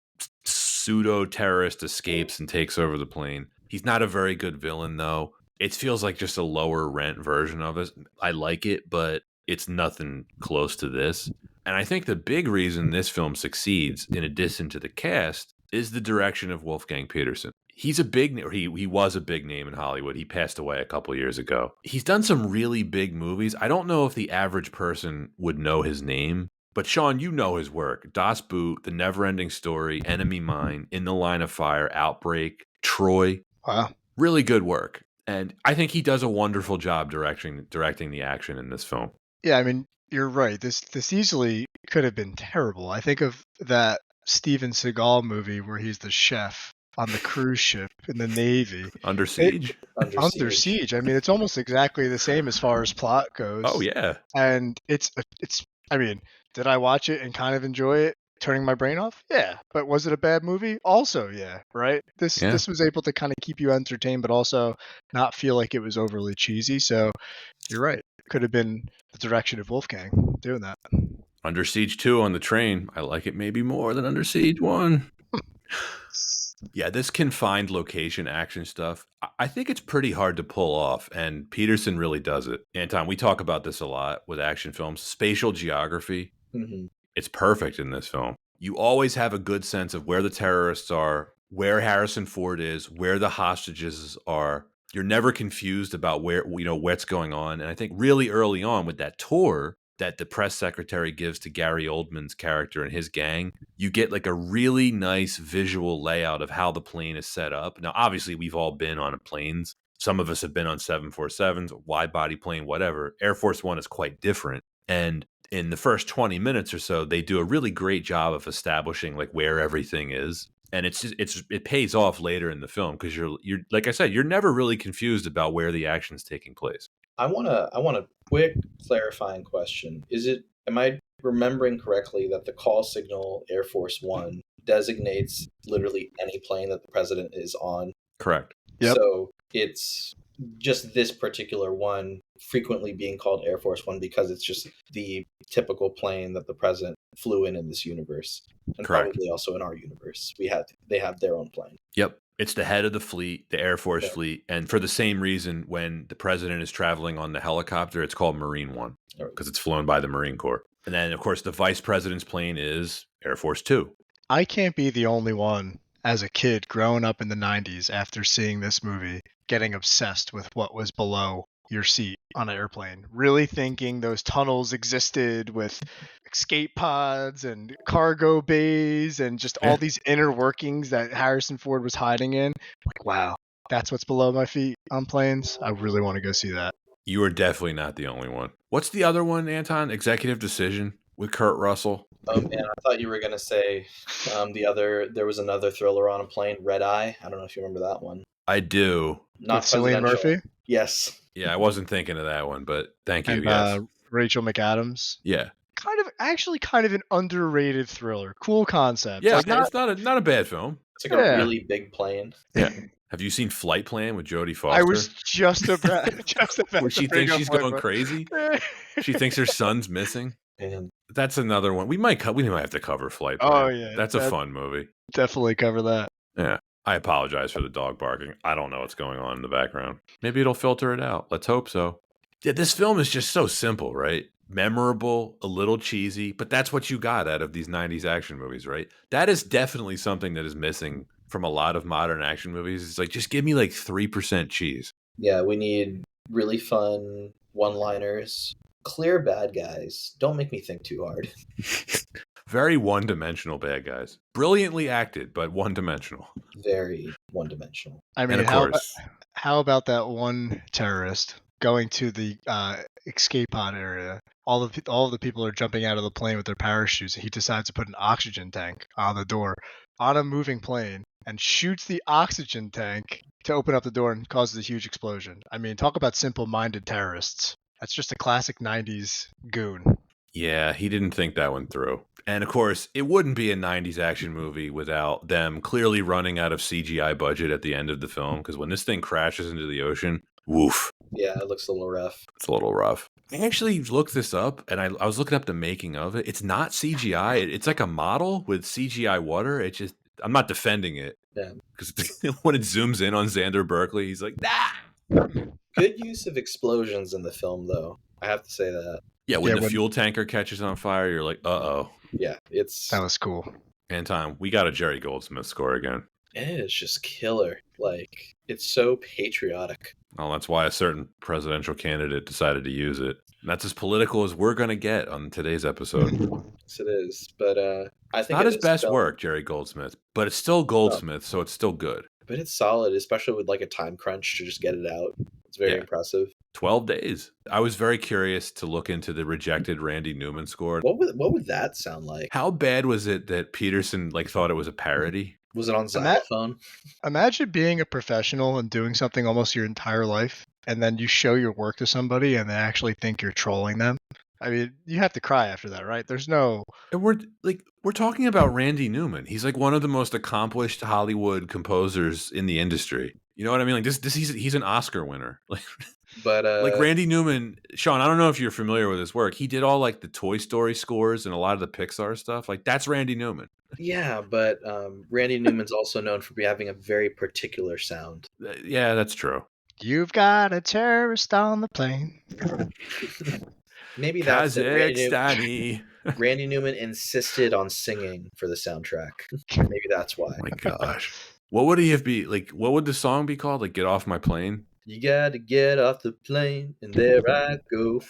pseudo terrorist escapes and takes over the plane. He's not a very good villain though. It feels like just a lower rent version of it. I like it, but it's nothing close to this. And I think the big reason this film succeeds, in addition to the cast, is the direction of Wolfgang Petersen. He's a big, or he was a big name in Hollywood. He passed away a couple years ago. He's done some really big movies. I don't know if the average person would know his name, but Sean, you know his work. Das Boot, The Neverending Story, Enemy Mine, In the Line of Fire, Outbreak, Troy. Wow. Really good work. And I think he does a wonderful job directing the action in this film. Yeah, I mean, you're right. This easily could have been terrible. I think of that Steven Seagal movie where he's the chef on the cruise ship in the Navy. Under Siege? Under Siege. I mean, it's almost exactly the same as far as plot goes. Oh, yeah. And it's I mean, did I watch it and kind of enjoy it, turning my brain off? Yeah. But was it a bad movie? Also, yeah, right? This was able to kind of keep you entertained, but also not feel like it was overly cheesy. So you're right. Could have been the direction of Wolfgang doing that. Under Siege 2 on the train. I like it maybe more than Under Siege 1. Yeah, this confined location action stuff, I think it's pretty hard to pull off, and Petersen really does it. Anton, we talk about this a lot with action films. Spatial geography, it's perfect in this film. You always have a good sense of where the terrorists are, where Harrison Ford is, where the hostages are. You're never confused about what's going on. And I think really early on with that tour that the press secretary gives to Gary Oldman's character and his gang, you get like a really nice visual layout of how the plane is set up. Now, obviously, we've all been on planes. Some of us have been on 747s, wide body plane, whatever. Air Force One is quite different. And in the first 20 minutes or so, they do a really great job of establishing like where everything is. And it pays off later in the film because you're like I said, you're never really confused about where the action's taking place. I want a quick clarifying question. Am I remembering correctly that the call signal Air Force One designates literally any plane that the president is on? Correct. Yep. So it's just this particular one frequently being called Air Force One because it's just the typical plane that the president flew in this universe. And Correct. Probably also in our universe. They have their own plane. Yep. It's the head of the fleet, the Air Force fleet. And for the same reason, when the president is traveling on the helicopter, it's called Marine One because it's flown by the Marine Corps. And then, of course, the vice president's plane is Air Force Two. I can't be the only one as a kid growing up in the 90s after seeing this movie, getting obsessed with what was below your seat on an airplane, really thinking those tunnels existed with escape pods and cargo bays and just all these inner workings that Harrison Ford was hiding in. Like, wow, that's what's below my feet on planes. I really want to go see that. You are definitely not the only one. What's the other one, Anton? Executive Decision with Kurt Russell. And I thought you were going to say there was another thriller on a plane, Red Eye. I don't know if you remember that one. I do. Not with Cillian Murphy? Yes. Yeah, I wasn't thinking of that one, but thank you. And yes. Rachel McAdams. Yeah. Kind of an underrated thriller. Cool concept. Yeah, it's not a bad film. It's like a really big plane. Yeah. Have you seen Flight Plan with Jodie Foster? I was just about where she thinks she's going crazy. She thinks her son's missing. And that's another one. We might have to cover Flight Plan. Oh yeah, that's a fun movie. Definitely cover that. Yeah. I apologize for the dog barking. I don't know what's going on in the background. Maybe it'll filter it out. Let's hope so. Yeah, this film is just so simple, right? Memorable, a little cheesy, but that's what you got out of these 90s action movies, right? That is definitely something that is missing from a lot of modern action movies. It's like, just give me like 3% cheese. Yeah, we need really fun one-liners, clear bad guys. Don't make me think too hard. Very one-dimensional bad guys. Brilliantly acted, but one-dimensional. Very one-dimensional. I mean, how about that one terrorist going to the escape pod area? All of the people are jumping out of the plane with their parachutes, and he decides to put an oxygen tank on the door on a moving plane and shoots the oxygen tank to open up the door and causes a huge explosion. I mean, talk about simple-minded terrorists. That's just a classic 90s goon. Yeah, he didn't think that one through. And of course, it wouldn't be a 90s action movie without them clearly running out of CGI budget at the end of the film, because when this thing crashes into the ocean, woof. Yeah, it looks a little rough. It's a little rough. I actually looked this up, and I was looking up the making of it. It's not CGI. It's like a model with CGI water. It just I'm not defending it Yeah. because when it zooms in on Xander Berkeley, he's like, nah. Good use of explosions in the film, though. I have to say that. Yeah, when Yeah, the when fuel tanker catches on fire, you're like, uh-oh. Yeah, that was cool. Anton, we got a Jerry Goldsmith score again. it is just killer. Like, it's so patriotic. Well, that's why a certain presidential candidate decided to use it. And that's as political as we're going to get on today's episode. Yes, it is. But I It's think not of his this best film, work, Jerry Goldsmith, but it's still Goldsmith, so it's still good. but it's solid, especially with like a time crunch to just get it out. It's very Yeah. impressive. 12 days. I was very curious to look into the rejected Randy Newman score. What would that sound like? How bad was it that Petersen thought it was a parody? Was it on Ima- xylophone? Imagine being a professional and doing something almost your entire life, and then you show your work to somebody and they actually think you're trolling them. I mean, you have to cry after that, right? There's no. And we're talking about Randy Newman. He's like one of the most accomplished Hollywood composers in the industry. You know what I mean? Like this he's an Oscar winner. But Like Randy Newman, Sean, I don't know if you're familiar with his work. He did all like the Toy Story scores and a lot of the Pixar stuff. Like that's Randy Newman. yeah, but Randy Newman's also known for having a very particular sound. Yeah, that's true. You've got a terrorist on the plane. Maybe that's it. Kazakhstani. Randy Newman insisted on singing for the soundtrack. Maybe that's why. Oh my gosh. What would he have be like? What would the song be called? Like "Get Off My Plane"? You gotta get off the plane, and there I go.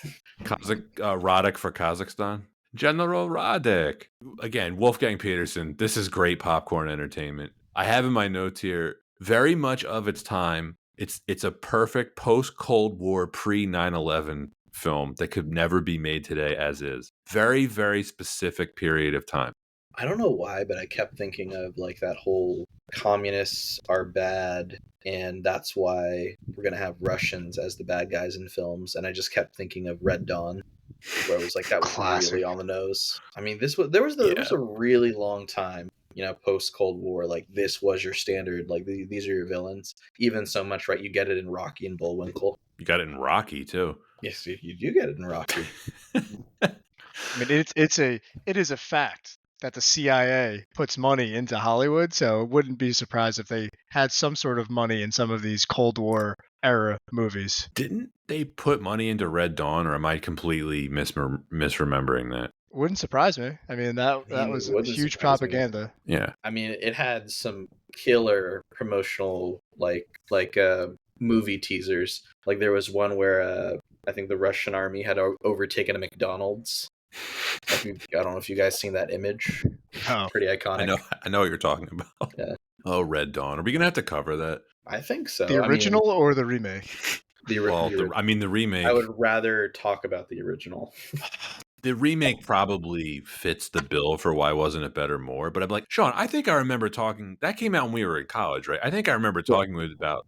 Radek for Kazakhstan. General Radek. Again, Wolfgang Petersen. This is great popcorn entertainment. I have in my notes here very much of its time. It's a perfect post Cold War, pre 9/11 film that could never be made today as is. Very, very specific period of time. I don't know why, but I kept thinking of like that whole communists are bad, and that's why we're gonna have Russians as the bad guys in films. And I just kept thinking of Red Dawn, where it was like that was Classic. really on the nose. I mean, there was a really long time, post Cold War, like this was your standard, like these are your villains. Even so much, right? You get it in Rocky and Bullwinkle. You got it in Rocky too. Yes, you do get it in Rocky. I mean, it is a fact that the CIA puts money into Hollywood, so it wouldn't be surprised if they had some sort of money in some of these Cold War era movies. Didn't they put money into Red Dawn, or am I completely misremembering that? Wouldn't surprise me. I mean, that was wouldn't huge surprise me. propaganda. Yeah. I mean, it had some killer promotional like movie teasers. Like there was one where I think the Russian army had overtaken a McDonald's. I don't know if you guys seen that image. Oh, Pretty iconic. I know what you're talking about. Yeah. Oh, Red Dawn. Are we gonna have to cover that? I think so. the original or the remake? The remake. I would rather talk about the original. The remake probably fits the bill for why wasn't it better more. But I'm like, Sean, I think I remember talking. That came out when we were in college, right? I think I remember talking about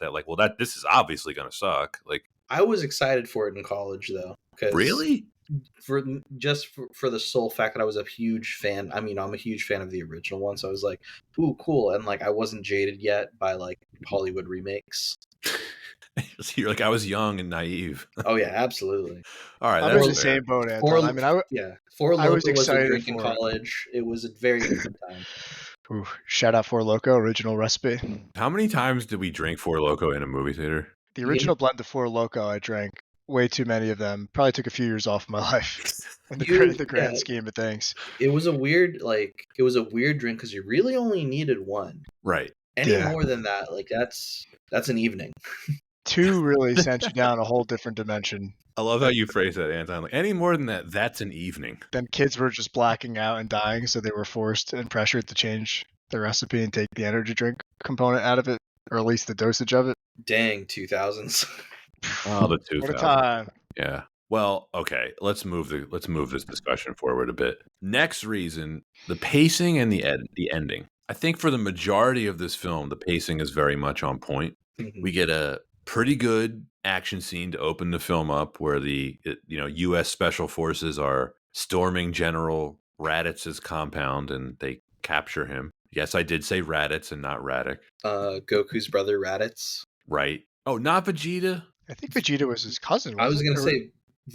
that. Like, well, this is obviously gonna suck. Like, I was excited for it in college though. really? For the sole fact that I was a huge fan. I mean, I'm a huge fan of the original one, so I was like, "Ooh, cool!" And like, I wasn't jaded yet by like Hollywood remakes. You're like, I was young and naive. Oh yeah, absolutely. All right, I'm that's in the fair. same boat, Anton. I mean, Four I Loko was was a excited drink in for it. college. It was a very different time. ooh, shout out for Loco, original recipe. How many times did we drink Four Loko in a movie theater? The original blend of Four Loco, I drank way too many of them. Probably took a few years off my life in the grand scheme of things. It was a weird drink because you really only needed one. Right. Any more than that, like that's an evening. Two really sent you down a whole different dimension. I love how you phrase that, Anton. Like, any more than that, that's an evening. Then kids were just blacking out and dying, so they were forced and pressured to change the recipe and take the energy drink component out of it, or at least the dosage of it. Dang, 2000s. Oh, the 2000s. What a time. Yeah. Well, okay. Let's move this discussion forward a bit. Next reason, the pacing and the ending. I think for the majority of this film, the pacing is very much on point. Mhm. We get a pretty good action scene to open the film up where the U.S. Special Forces are storming General Raditz's compound and they capture him. Yes, I did say Raditz and not Radek. Goku's brother Raditz. Right. Oh, not Vegeta? I think Vegeta was his cousin, I was wasn't gonna it? Or, say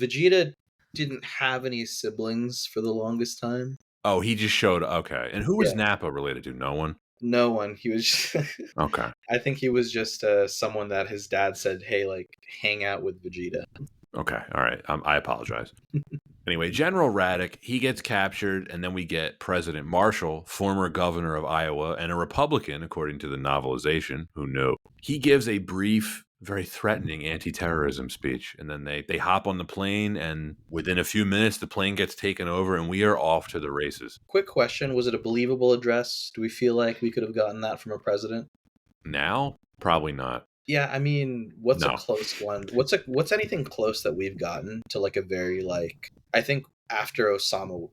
Vegeta didn't have any siblings for the longest time. Oh, he just showed. Okay, and who was Yeah, Nappa related to? No one. no one. He was. Okay. I think he was just someone that his dad said, "Hey, like, hang out with Vegeta." Okay. All right. I apologize. Anyway, General Radek, he gets captured, and then we get President Marshall, former governor of Iowa, and a Republican, according to the novelization. Who knew? He gives a brief, very threatening anti-terrorism speech, and then they hop on the plane, and within a few minutes, the plane gets taken over, and we are off to the races. Quick question: was it a believable address? Do we feel like we could have gotten that from a president? Now, probably not. Yeah, I mean, what's a No, close one? What's anything close that we've gotten to like a very like? I think after Osama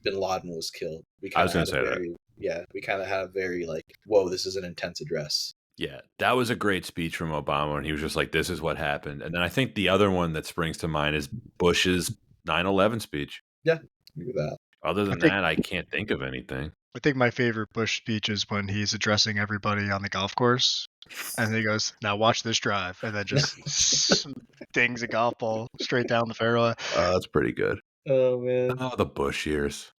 bin Laden was killed, we I kind was of going had to a say that. very we kind of had a very like, whoa, this is an intense address. Yeah, that was a great speech from Obama, and he was just like, "This is what happened." And then I think the other one that springs to mind is Bush's 9/11 speech. Yeah, agree with that. Other I than think that, I can't think of anything. I think my favorite Bush speech is when he's addressing everybody on the golf course, and he goes, "Now watch this drive," and then just dings a golf ball straight down the fairway. That's pretty good. Oh man. Oh, the Bush years.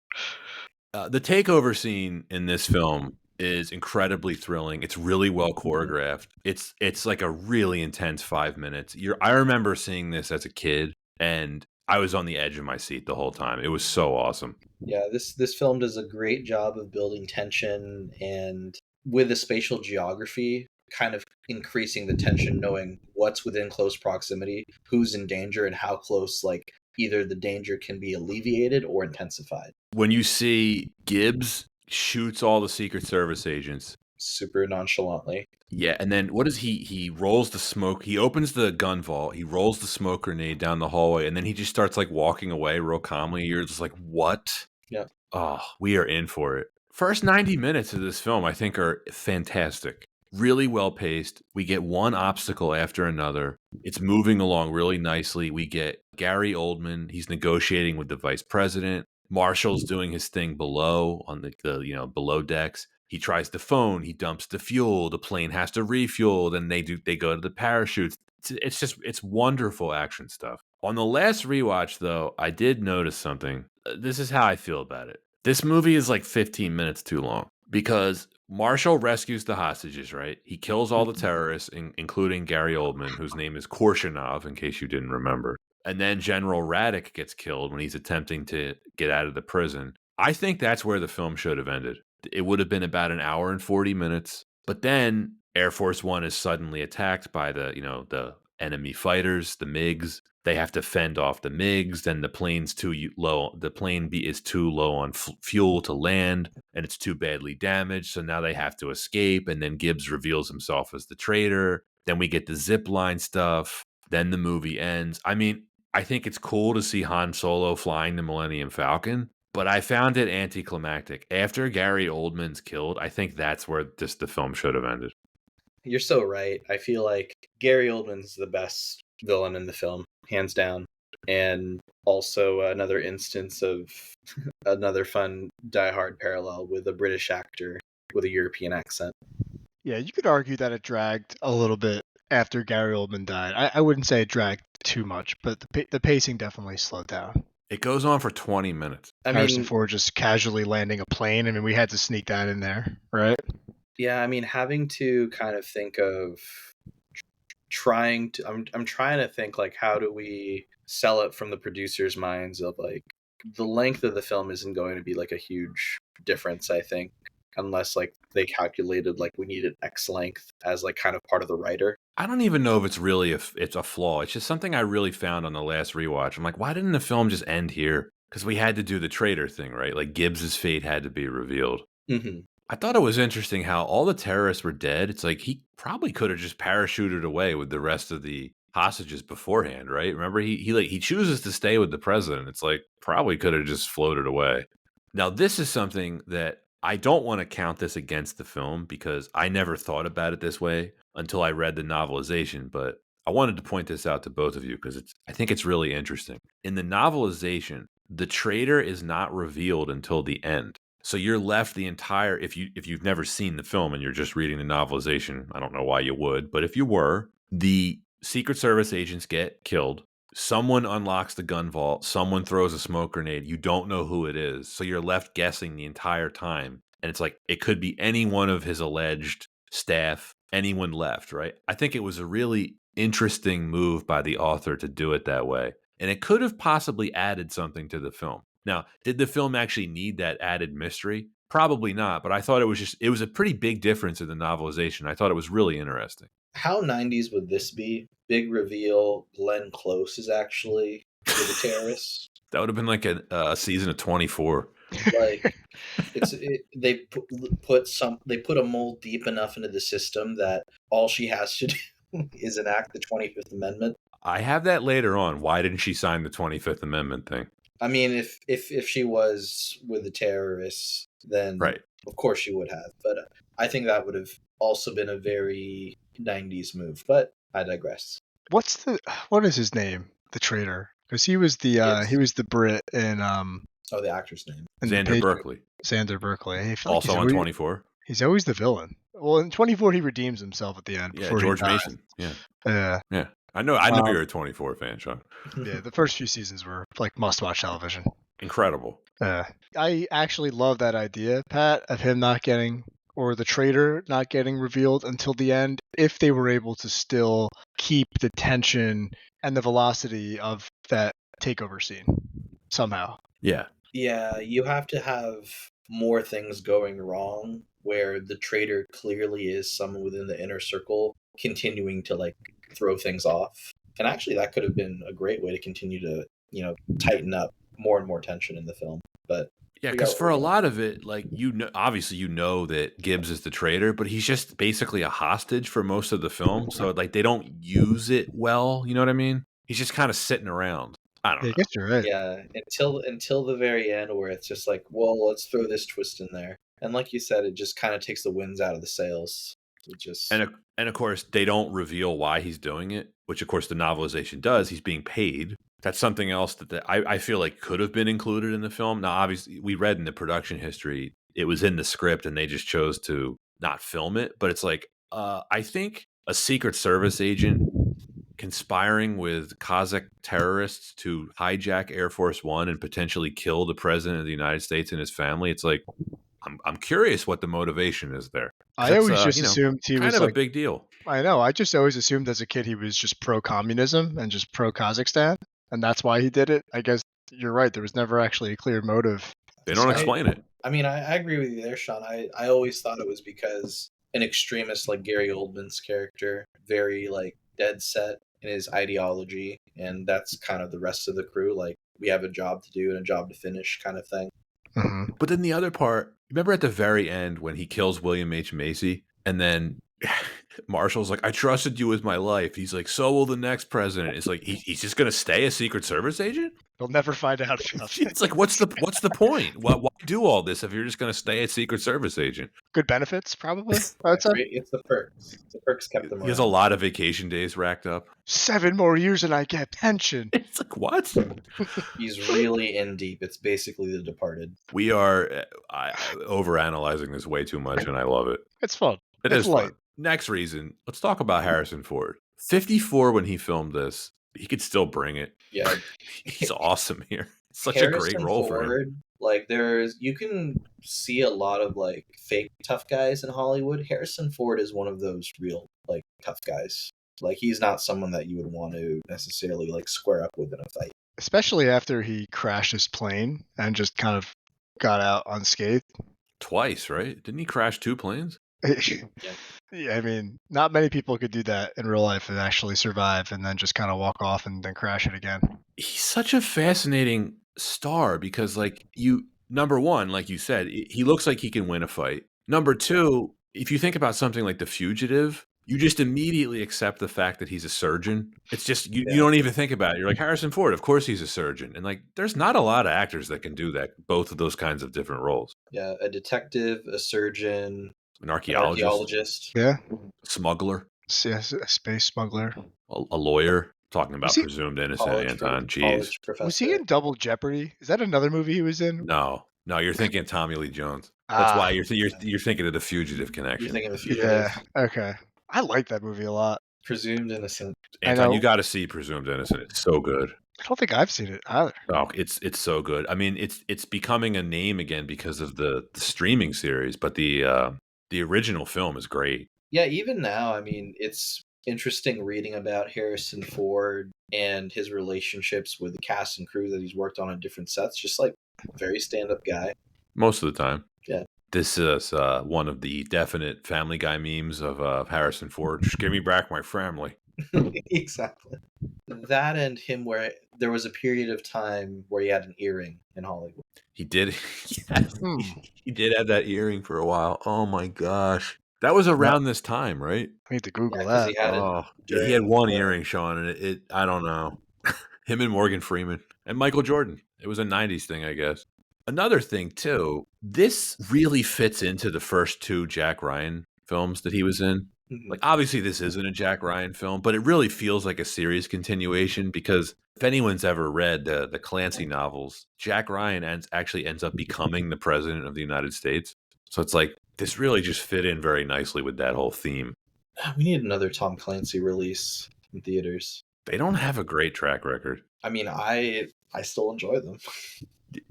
The takeover scene in this film is incredibly thrilling. It's really well choreographed. It's like a really intense 5 minutes. I remember seeing this as a kid, and I was on the edge of my seat the whole time. It was so awesome. Yeah, this film does a great job of building tension and with the spatial geography kind of increasing the tension, knowing what's within close proximity, who's in danger, and how close like either the danger can be alleviated or intensified. When you see Gibbs shoots all the Secret Service agents. Super nonchalantly. Yeah, and then what does he rolls the smoke. He opens the gun vault. He rolls the smoke grenade down the hallway, and then he just starts like walking away real calmly. You're just like, "What?" Yeah. Oh, we are in for it. First 90 minutes of this film, I think, are fantastic. Really well paced. We get one obstacle after another. It's moving along really nicely. We get Gary Oldman. He's negotiating with the vice president. Marshall's doing his thing below on the below decks. He tries the phone. He dumps the fuel. The plane has to refuel. Then they go to the parachutes. It's wonderful action stuff. On the last rewatch, though, I did notice something. This is how I feel about it. This movie is like 15 minutes too long because Marshall rescues the hostages, right? He kills all the terrorists, including Gary Oldman, whose name is Korshinov, in case you didn't remember. And then General Radek gets killed when he's attempting to get out of the prison. I think that's where the film should have ended. It would have been about an hour and 40 minutes. But then Air Force One is suddenly attacked by the enemy fighters, the MiGs. They have to fend off the MiGs. Then the plane's too low. The plane is too low on fuel to land, and it's too badly damaged. So now they have to escape. And then Gibbs reveals himself as the traitor. Then we get the zip line stuff. Then the movie ends. I mean, I think it's cool to see Han Solo flying the Millennium Falcon, but I found it anticlimactic. After Gary Oldman's killed, I think that's where just the film should have ended. You're so right. I feel like Gary Oldman's the best villain in the film, hands down. And also another instance of another fun Die Hard parallel with a British actor with a European accent. Yeah, you could argue that it dragged a little bit after Gary Oldman died. I wouldn't say it dragged too much, but the pacing definitely slowed down. It goes on for 20 minutes. I Harrison mean, Ford just casually landing a plane. I mean, we had to sneak that in there, right? yeah, I mean, having to kind of think of I'm trying to think like how do we sell it from the producers' minds of like the length of the film isn't going to be like a huge difference, I think, unless like they calculated like we needed X length as like kind of part of the writer. I don't even know if it's really it's a flaw. It's just something I really found on the last rewatch. I'm like, why didn't the film just end here? Because we had to do the traitor thing, right? Like Gibbs's fate had to be revealed. Mm-hmm. I thought it was interesting how all the terrorists were dead. It's like he probably could have just parachuted away with the rest of the hostages beforehand, right? Remember, he chooses to stay with the president. It's like probably could have just floated away. Now, this is something that I don't want to count this against the film because I never thought about it this way until I read the novelization. But I wanted to point this out to both of you because I think it's really interesting. In the novelization, the traitor is not revealed until the end. So you're left the entire if you've never seen the film and you're just reading the novelization, I don't know why you would, but if you were, the Secret Service agents get killed. Someone unlocks the gun vault. Someone throws a smoke grenade. You don't know who it is. So you're left guessing the entire time. And it's like, it could be any one of his alleged staff, anyone left, right? I think it was a really interesting move by the author to do it that way. And it could have possibly added something to the film. Now, did the film actually need that added mystery? Probably not, but I thought it was a pretty big difference in the novelization. I thought it was really interesting. How 90s would this be? Big reveal, Glenn Close is actually with the terrorists. That would have been like a season of 24. Like they put a mole deep enough into the system that all she has to do is enact the 25th Amendment. I have that later on. Why didn't she sign the 25th Amendment thing? I mean, if she was with the terrorists, then Right. of course she would have. But I think that would have also been a very 90s move. But I digress. What is his name? The traitor, because he was the Brit in the actor's name. Xander Berkeley. Xander Berkeley. Also on 24. He's always the villain. Well, in 24 he redeems himself at the end. Yeah, George Mason. Yeah. Yeah. I know you're a 24 fan, Sean. Yeah, the first few seasons were like must-watch television. Incredible. I actually love that idea, Pat, of him not getting, or the traitor not getting revealed until the end, if they were able to still keep the tension and the velocity of that takeover scene somehow. Yeah. Yeah, you have to have more things going wrong where the traitor clearly is someone within the inner circle continuing to like throw things off. And actually that could have been a great way to continue to, tighten up more and more tension in the film. But yeah, because for a lot of it, like, obviously you know that Gibbs is the traitor, but he's just basically a hostage for most of the film. So like they don't use it well, you know what I mean? He's just kind of sitting around. I don't know. I guess you're right. Yeah, until the very end where it's just like, well, let's throw this twist in there. And like you said, it just kind of takes the winds out of the sails. And of course, they don't reveal why he's doing it, which of course the novelization does. He's being paid. That's something else that I feel like could have been included in the film. Now, obviously, we read in the production history, it was in the script and they just chose to not film it. But it's like, I think a Secret Service agent conspiring with Kazakh terrorists to hijack Air Force One and potentially kill the president of the United States and his family. It's like, I'm curious what the motivation is there. I always just assumed he was kind of a big deal. I know. I just always assumed as a kid he was just pro-communism and just pro-Kazakhstan, and that's why he did it. I guess you're right. There was never actually a clear motive. They don't explain it. I mean, I agree with you there, Sean. I always thought it was because an extremist like Gary Oldman's character, very like dead set in his ideology, and that's kind of the rest of the crew. Like, we have a job to do and a job to finish kind of thing. Mm-hmm. But then the other part, remember at the very end when he kills William H. Macy and then Marshall's like, I trusted you with my life. He's like, so will the next president. It's like, he's just going to stay a Secret Service agent? They'll never find out. It's like, what's the point? Why do all this if you're just going to stay a Secret Service agent? Good benefits, probably. It's the perks. The perks kept them around. He has a lot of vacation days racked up. 7 more years and I get pension. It's like, what? He's really in deep. It's basically The Departed. We are overanalyzing this way too much, and I love it. It's fun. It is fun. Next reason, let's talk about Harrison Ford. 54 when he filmed this, he could still bring it. Yeah. He's awesome here. Such a great role for him. Like, you can see a lot of like fake tough guys in Hollywood. Harrison Ford is one of those real like tough guys. Like, he's not someone that you would want to necessarily like square up with in a fight. Especially after he crashed his plane and just kind of got out unscathed. Twice, right? Didn't he crash 2 planes? Yeah, I mean, not many people could do that in real life and actually survive and then just kind of walk off and then crash it again. He's such a fascinating star because, like, number one, like you said, he looks like he can win a fight. Number two, if you think about something like The Fugitive, you just immediately accept the fact that he's a surgeon. It's just, you don't even think about it. You're like, Harrison Ford, of course he's a surgeon. And like, there's not a lot of actors that can do that, both of those kinds of different roles. Yeah, a detective, a surgeon, an archaeologist. Yeah. Smuggler. Yes, a space smuggler. A lawyer. Talking about presumed innocent, Anton. Jeez. Was he in Double Jeopardy? Is that another movie he was in? No, you're thinking Tommy Lee Jones. That's why you're thinking of The Fugitive connection. You're thinking of The Fugitive. Yeah, okay. I like that movie a lot. Presumed Innocent. I Anton, you know. got to see Presumed Innocent. It's so good. I don't think I've seen it either. Oh, it's so good. I mean, it's becoming a name again because of the streaming series, but the original film is great. Yeah, even now, I mean, it's interesting reading about Harrison Ford and his relationships with the cast and crew that he's worked on different sets. Just like very stand up guy. Most of the time. Yeah. This is one of the definite Family Guy memes of Harrison Ford. Just give me back my family. Exactly. That and him where there was a period of time where he had an earring in Hollywood. He did. Yes, Hmm. he did have that earring for a while. Oh my gosh. That was No, around this time, right? I need to Yeah, Google because that. he had it Oh, he had during. one earring, Sean, and it I don't know. Him and Morgan Freeman and Michael Jordan. It was a 90s thing, I guess. Another thing, too, this really fits into the first two Jack Ryan films that he was in. Mhm. Like, obviously, this isn't a Jack Ryan film, but it really feels like a series continuation because if anyone's ever read the Clancy novels, Jack Ryan actually ends up becoming the president of the United States. So it's like, this really just fit in very nicely with that whole theme. We need another Tom Clancy release in theaters. They don't have a great track record. I mean, I still enjoy them.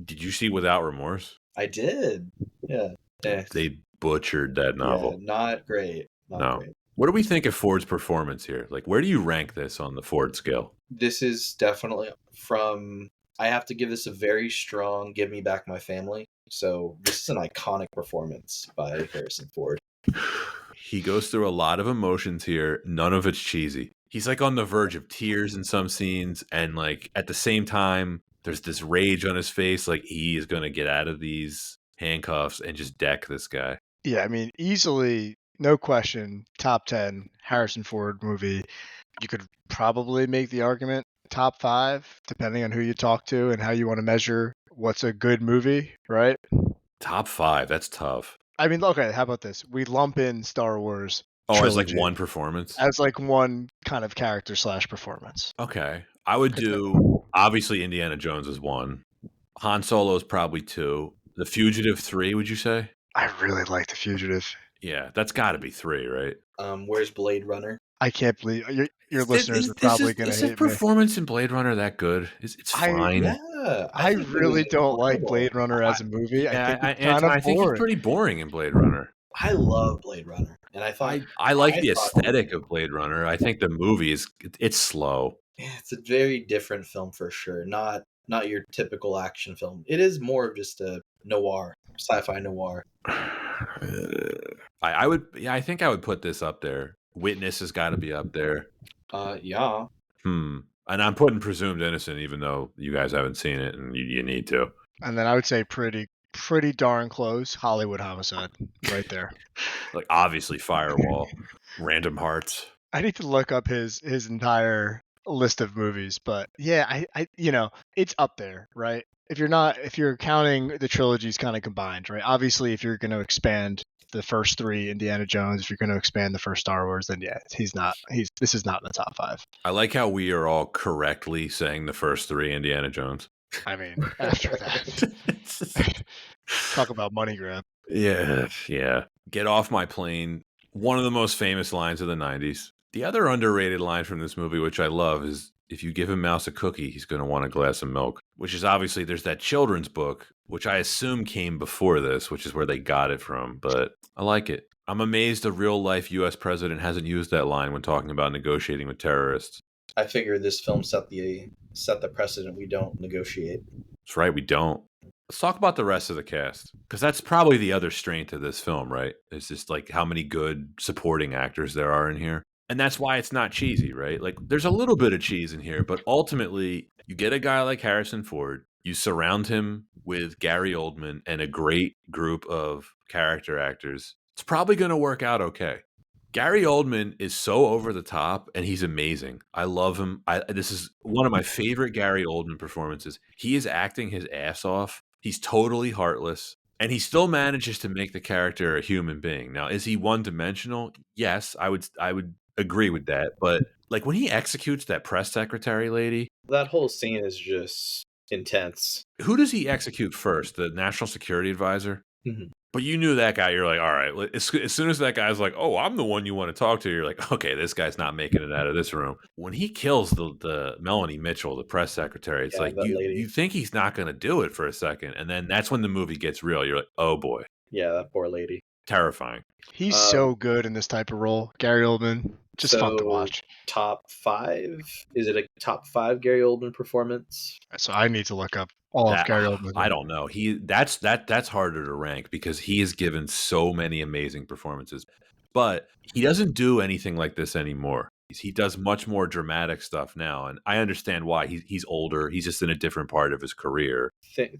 Did you see Without Remorse? I did. Yeah. Eh, They butchered that yeah, novel. not great. Not No. great. What do we think of Ford's performance here? Like, where do you rank this on the Ford scale? This is definitely from. I have to give this a very strong "Give Me Back My Family." So this is an iconic performance by Harrison Ford. He goes through a lot of emotions here. None of it's cheesy. He's like on the verge of tears in some scenes, and like at the same time, there's this rage on his face. Like he is going to get out of these handcuffs and just deck this guy. Yeah, I mean, easily, no question, top 10 Harrison Ford movie. You could probably make the argument top 5, depending on who you talk to and how you want to measure what's a good movie, right? Top 5. That's tough. I mean, okay, how about this? We lump in Star Wars Oh, as like trilogy one performance? as like one kind of character / performance. Okay. I would do, obviously, Indiana Jones is 1. Han Solo is probably 2. The Fugitive 3, would you say? I really like The Fugitive. Yeah, that's got to be 3, right? Where's Blade Runner? I can't believe your listeners are probably going to is his hate me. performance in Blade Runner that good? It's fine. Yeah, I think it really was don't like incredible. Blade Runner as a movie. I think it's kind Anton, of I think he's boring. pretty boring in Blade Runner. I love Blade Runner, and I thought I like the thought aesthetic of Blade Runner. I think the movie is it's slow. yeah, it's a very different film for sure. Not your typical action film. It is more of just a noir, sci-fi noir. I would I think I would put this up there. Witness has got to be up there. Yeah. And I'm putting Presumed Innocent, even though you guys haven't seen it and you need to. And then I would say pretty darn close Hollywood Homicide right there. Like obviously Firewall, Random Hearts. I need to look up his entire list of movies, but yeah, I it's up there, right? If you're counting the trilogies kind of combined, right? Obviously, if you're going to expand the first 3 Indiana Jones, if you're going to expand the first Star Wars, then yeah, this is not in the top 5. I like how we are all correctly saying the first 3 Indiana Jones. I mean, after that, talk about money grab. Yeah. Get off my plane. One of the most famous lines of the 90s. The other underrated line from this movie, which I love, is if you give a mouse a cookie, he's going to want a glass of milk. Which is obviously, there's that children's book, which I assume came before this, which is where they got it from. But I like it. I'm amazed a real life U.S. president hasn't used that line when talking about negotiating with terrorists. I figure this film set the precedent. We don't negotiate. That's right, we don't. Let's talk about the rest of the cast, because that's probably the other strength of this film, right? It's just like how many good supporting actors there are in here. And that's why it's not cheesy, right? Like there's a little bit of cheese in here, but ultimately you get a guy like Harrison Ford, you surround him with Gary Oldman and a great group of character actors. It's probably going to work out okay. Gary Oldman is so over the top and he's amazing. I love him. This is one of my favorite Gary Oldman performances. He is acting his ass off. He's totally heartless. And he still manages to make the character a human being. Now, is he one-dimensional? Yes, I would agree with that. But like when he executes that press secretary lady, That whole scene is just intense. who does he execute first? The national security advisor? Mhm. But you knew that guy. You're like, all right. As soon as that guy's like, oh, I'm the one you want to talk to, you're like, okay, this guy's not making it out of this room. When he kills the Melanie Mitchell, the press secretary, it's Yeah, like that you lady. think he's not going to do it for a second, and then that's when the movie gets real. You're like, oh boy, Yeah, that poor lady. terrifying. He's Um, so good in this type of role. Gary Oldman, just fun to so watch. top 5? Is it a top 5 Gary Oldman performance? So I need to look up all of That Gary Oldman. I don't know. That's harder to rank because he has given so many amazing performances, but he doesn't do anything like this anymore. He does much more dramatic stuff now, and I understand why. He's older. He's just in a different part of his career.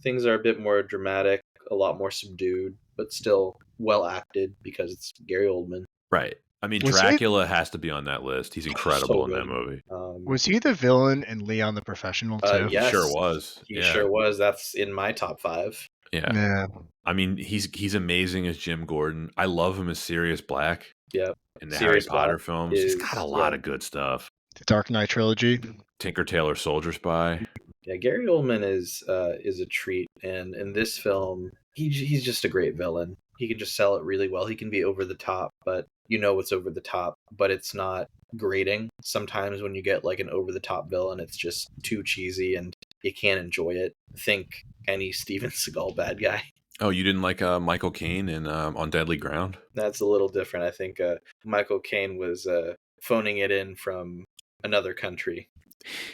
Things are a bit more dramatic, a lot more subdued, but still well acted because it's Gary Oldman. Right. I mean, Was he- Dracula has to be on that list. He's incredible So in that good. movie. Was he the villain in Leon the Professional too? He Yes, sure was. he Yeah. sure was. That's in my top 5. Yeah. Yeah. I mean, he's amazing as Jim Gordon. I love him as Sirius Black. Yep. In the Sirius Harry Potter Black films. He's got a lot yeah. of good stuff. The Dark Knight trilogy. Tinker Tailor Soldier Spy. Yeah, Gary Oldman is a treat, and in this film, he's just a great villain. He can just sell it really well. He can be over the top, but you know it's over the top, but it's not grating. Sometimes when you get like an over the top villain, it's just too cheesy and you can't enjoy it. Think any Steven Seagal bad guy. Oh, you didn't like Michael Caine in On Deadly Ground? That's a little different. I think Michael Caine was phoning it in from another country.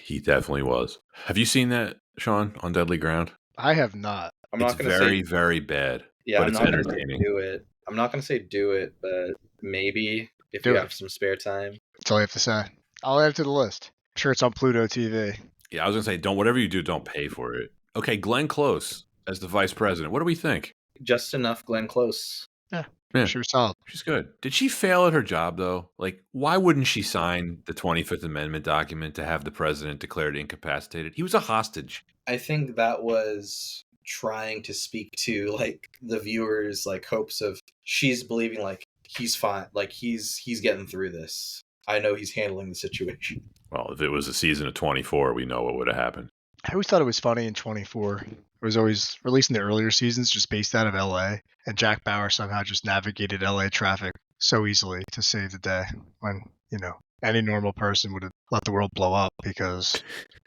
He definitely was. Have you seen that, Sean, On Deadly Ground? I have not. I'm It's not going to very, say very bad. yeah, but I'm it's not going to entertaining. do it. I'm not going to say do it, but maybe if Do you it. have some spare time. That's all I have to say. I'll add it to the list. I'm sure it's on Pluto TV. Yeah, I was gonna say, whatever you do, don't pay for it. Okay, Glenn Close as the vice president. What do we think? Just enough Glenn Close. Yeah. She was solid. She's good. Did she fail at her job though? Like, why wouldn't she sign the 25th Amendment document to have the president declared incapacitated? He was a hostage. I think that was trying to speak to like the viewers like hopes of she's believing like he's fine, like he's getting through this. I know he's handling the situation. Well, if it was a season of 24, we know what would have happened. I always thought it was funny in 24. It was always released in the earlier seasons, just based out of LA. And Jack Bauer somehow just navigated LA traffic so easily to save the day when, any normal person would have let the world blow up because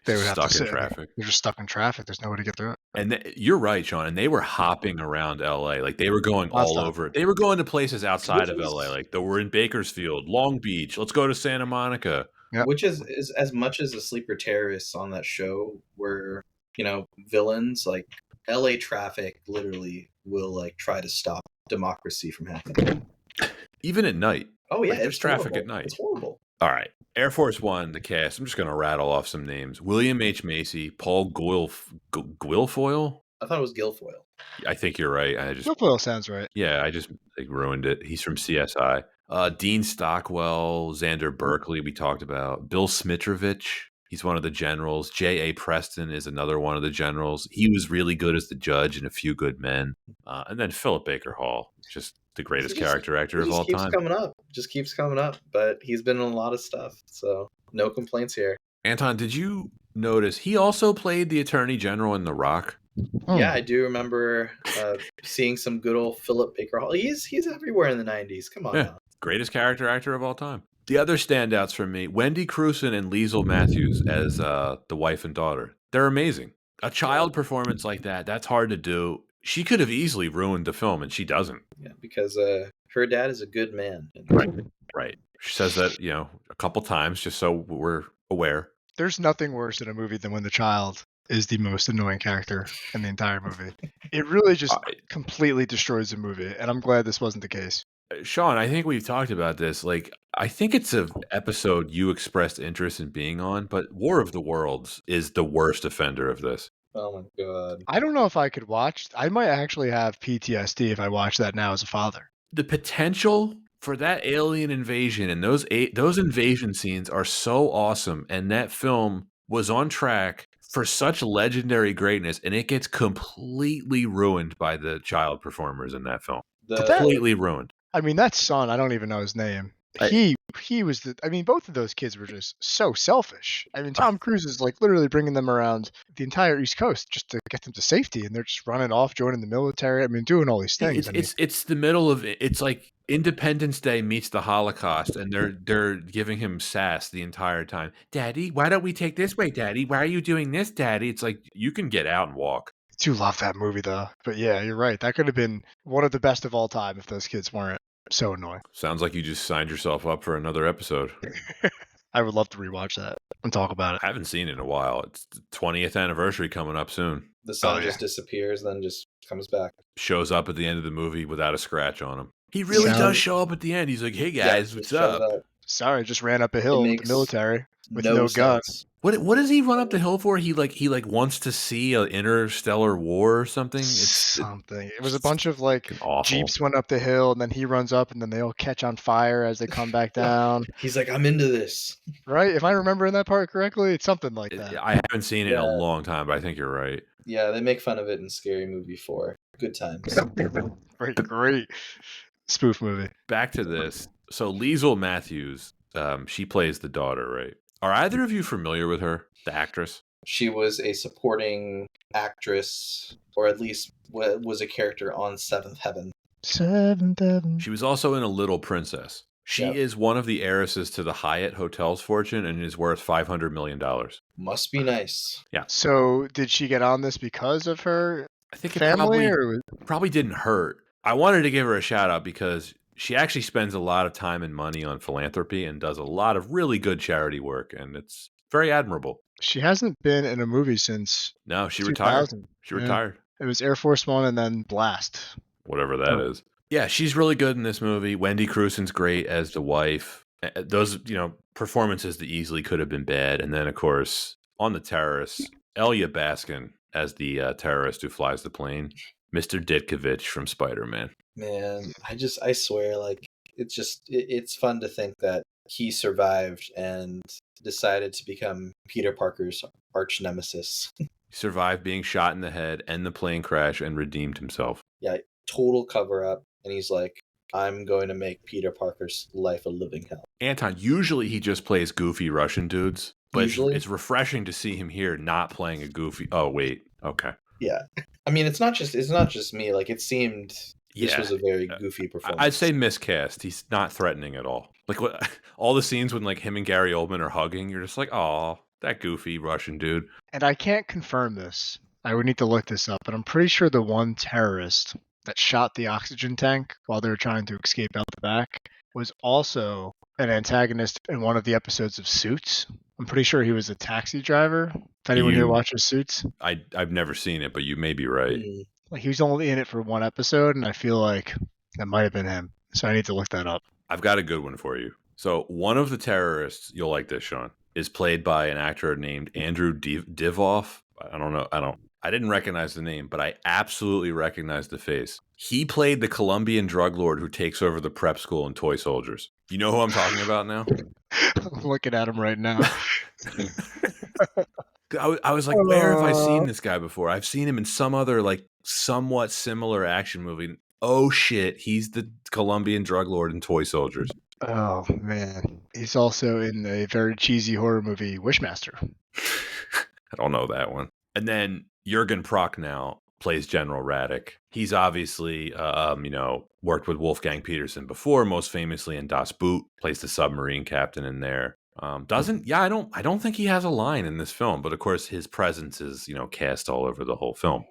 they would have to Stuck in sit. traffic. They're just stuck in traffic. There's no way to get through it. And you're right, Sean. And they were hopping around LA. Like they were going all Nonstop. over. They were going to places outside of Which is- LA. Like they were in Bakersfield, Long Beach. Let's go to Santa Monica. Yep. Which is as much as the sleeper terrorists on that show were, villains, like LA traffic literally will like try to stop democracy from happening. Even at night. Oh yeah, Like, there's it's traffic horrible. at night. It's horrible. All right. Air Force One, the cast. I'm just going to rattle off some names. William H. Macy, Paul Guilfoyle. I thought it was Guilfoyle. I think you're right. Guilfoyle sounds right. Yeah, I just ruined it. He's from CSI. Dean Stockwell, Xander Berkeley, we talked about. Bill Smitrovich, he's one of the generals. J.A. Preston is another one of the generals. He was really good as the judge in A Few Good Men. And then Philip Baker Hall, just the greatest character actor of all time. Just keeps coming up, but he's been in a lot of stuff, so no complaints here. Anton, did you notice he also played the Attorney General in The Rock? Yeah, I do remember seeing some good old Philip Baker Hall. He's everywhere in the 90s. Come on now. Greatest character actor of all time. The other standouts for me, Wendy Crewson and Liesl Matthews as the wife and daughter. They're amazing. A child performance like that, that's hard to do. She could have easily ruined the film, and she doesn't. Yeah, because her dad is a good man. Right. She says that, a couple times just so we're aware. There's nothing worse in a movie than when the child is the most annoying character in the entire movie. It really just completely destroys the movie, and I'm glad this wasn't the case. Sean, I think we've talked about this. Like, I think it's an episode you expressed interest in being on, but War of the Worlds is the worst offender of this. Oh my god. I don't know if I could watch. I might actually have PTSD if I watch that now as a father. The potential for that alien invasion and those invasion scenes are so awesome, and that film was on track for such legendary greatness, and it gets completely ruined by the child performers in that film. Completely ruined. I mean, that son, I don't even know his name. he was both of those kids were just so selfish. I mean, Tom Cruise is like literally bringing them around the entire East Coast just to get them to safety, and they're just running off, joining the military. I mean, doing all these things. It's the middle of it's like Independence Day meets the Holocaust, and they're giving him sass the entire time. Daddy, why don't we take this way, Daddy? Why are you doing this, Daddy? It's like you can get out and walk. I do love that movie though. But yeah, you're right. That could have been one of the best of all time if those kids weren't so annoying. Sounds like you just signed yourself up for another episode. I would love to rewatch that and talk about it. I haven't seen it in a while. It's the 20th anniversary coming up soon. The sun just disappears, then just comes back. Shows up at the end of the movie without a scratch on him. He really does show up at the end. He's like, "Hey guys, what's up?" Sorry, I just ran up a hill with the military with no gun. What does he run up the hill for? He wants to see an interstellar war or something. It was a bunch of like awful. Jeeps went up the hill, and then he runs up, and then they all catch on fire as they come back down. He's like, "I'm into this." Right? If I remember that part correctly, it's something like that. I haven't seen it in a long time, but I think you're right. Yeah, they make fun of it in Scary Movie 4. Good times. Great spoof movie. Back to this. So Liesl Matthews, she plays the daughter, right? Are either of you familiar with her, the actress? She was a supporting actress, or at least was a character on Seventh Heaven. Seventh Heaven. She was also in A Little Princess. She is one of the heiresses to the Hyatt Hotel's fortune and is worth $500 million. Must be nice. Yeah. So did she get on this because of her I think family? It probably didn't hurt. I wanted to give her a shout out because she actually spends a lot of time and money on philanthropy and does a lot of really good charity work, and it's very admirable. She hasn't been in a movie since she retired. She retired. It was Air Force One and then Blast. Whatever that is. Yeah, she's really good in this movie. Wendy Crewson's great as the wife. Those, performances that easily could have been bad. And then, of course, on the terrorists, Elia Baskin as the terrorist who flies the plane. Mr. Ditkovich from Spider-Man. Man, I swear, like, it's fun to think that he survived and decided to become Peter Parker's arch nemesis. He survived being shot in the head and the plane crash and redeemed himself. Yeah, total cover-up. And he's like, I'm going to make Peter Parker's life a living hell. Anton, usually he just plays goofy Russian dudes, but it's refreshing to see him here not playing a goofy... Oh, wait. Okay. Yeah. I mean, it's not just me. Like, it seemed this was a very goofy performance. I'd say miscast. He's not threatening at all. Like, all the scenes when, like, him and Gary Oldman are hugging, you're just like, oh, that goofy Russian dude. And I can't confirm this. I would need to look this up, but I'm pretty sure the one terrorist that shot the oxygen tank while they were trying to escape out the back was also an antagonist in one of the episodes of Suits. I'm pretty sure he was a taxi driver. If anyone here watches Suits? I've never seen it, but you may be right. Like, he was only in it for one episode, and I feel like that might have been him. So I need to look that up. I've got a good one for you. So one of the terrorists, you'll like this, Sean, is played by an actor named Andrew Divoff. I didn't recognize the name, but I absolutely recognized the face. He played the Colombian drug lord who takes over the prep school in Toy Soldiers. You know who I'm talking about now? I'm looking at him right now. I was like, where have I seen this guy before? I've seen him in some other, like, somewhat similar action movie. Oh, shit. He's the Colombian drug lord in Toy Soldiers. Oh, man. He's also in a very cheesy horror movie, Wishmaster. I don't know that one. And then Jürgen Prochnow plays General Radek. He's obviously, worked with Wolfgang Petersen before, most famously in Das Boot, plays the submarine captain in there. I don't think he has a line in this film, but of course his presence is, cast all over the whole film.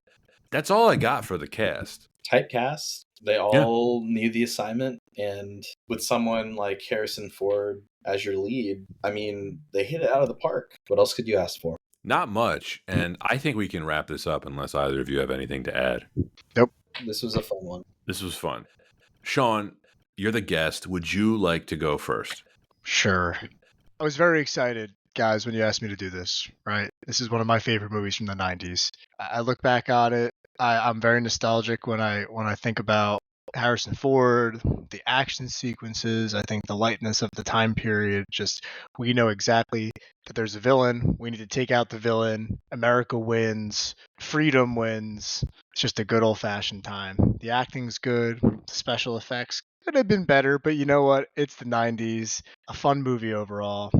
That's all I got for the cast. Typecast. They all knew the assignment, and with someone like Harrison Ford as your lead, I mean, they hit it out of the park. What else could you ask for? Not much, and I think we can wrap this up unless either of you have anything to add. Nope. This was a fun one. This was fun. Sean, you're the guest. Would you like to go first? Sure. I was very excited, guys, when you asked me to do this, right? This is one of my favorite movies from the 90s. I look back on it. I'm very nostalgic when I think about Harrison Ford, the action sequences. I think the lightness of the time period, just we know exactly that there's a villain. We need to take out the villain. America wins. Freedom wins. It's just a good old-fashioned time. The acting's good. The special effects, Could have been better, but you know what? It's the 90s. A fun movie overall.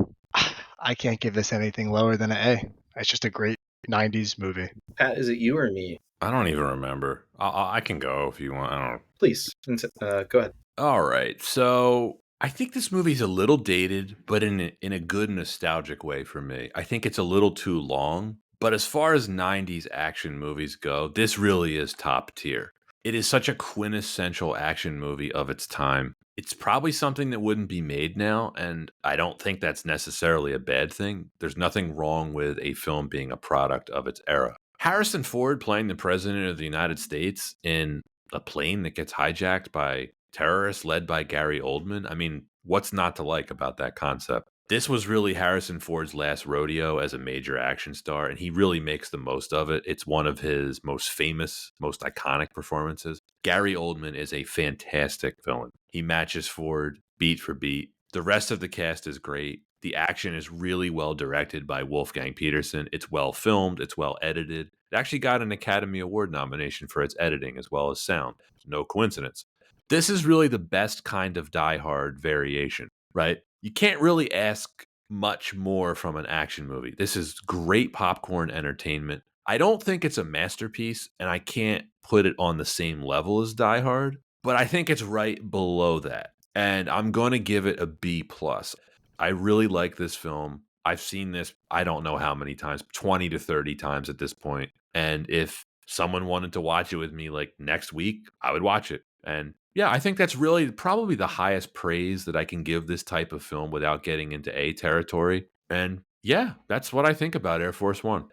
I can't give this anything lower than an A. It's just a great 90s movie. Pat, is it you or me? I don't even remember. I can go if you want. I don't. Please, go ahead. All right. So I think this movie's a little dated, but in a good nostalgic way for me. I think it's a little too long. But as far as 90s action movies go, this really is top tier. It is such a quintessential action movie of its time. It's probably something that wouldn't be made now, and I don't think that's necessarily a bad thing. There's nothing wrong with a film being a product of its era. Harrison Ford playing the president of the United States in a plane that gets hijacked by terrorists led by Gary Oldman. I mean, what's not to like about that concept? This was really Harrison Ford's last rodeo as a major action star, and he really makes the most of it. It's one of his most famous, most iconic performances. Gary Oldman is a fantastic villain. He matches Ford beat for beat. The rest of the cast is great. The action is really well directed by Wolfgang Petersen. It's well filmed, it's well edited. It actually got an Academy Award nomination for its editing as well as sound. No coincidence. This is really the best kind of Die Hard variation, right? You can't really ask much more from an action movie. This is great popcorn entertainment. I don't think it's a masterpiece, and I can't put it on the same level as Die Hard, but I think it's right below that. And I'm going to give it a B plus. I really like this film. I've seen this, I don't know how many times, 20 to 30 times at this point. And if someone wanted to watch it with me like next week, I would watch it. And yeah, I think that's really probably the highest praise that I can give this type of film without getting into A territory. And yeah, that's what I think about Air Force One.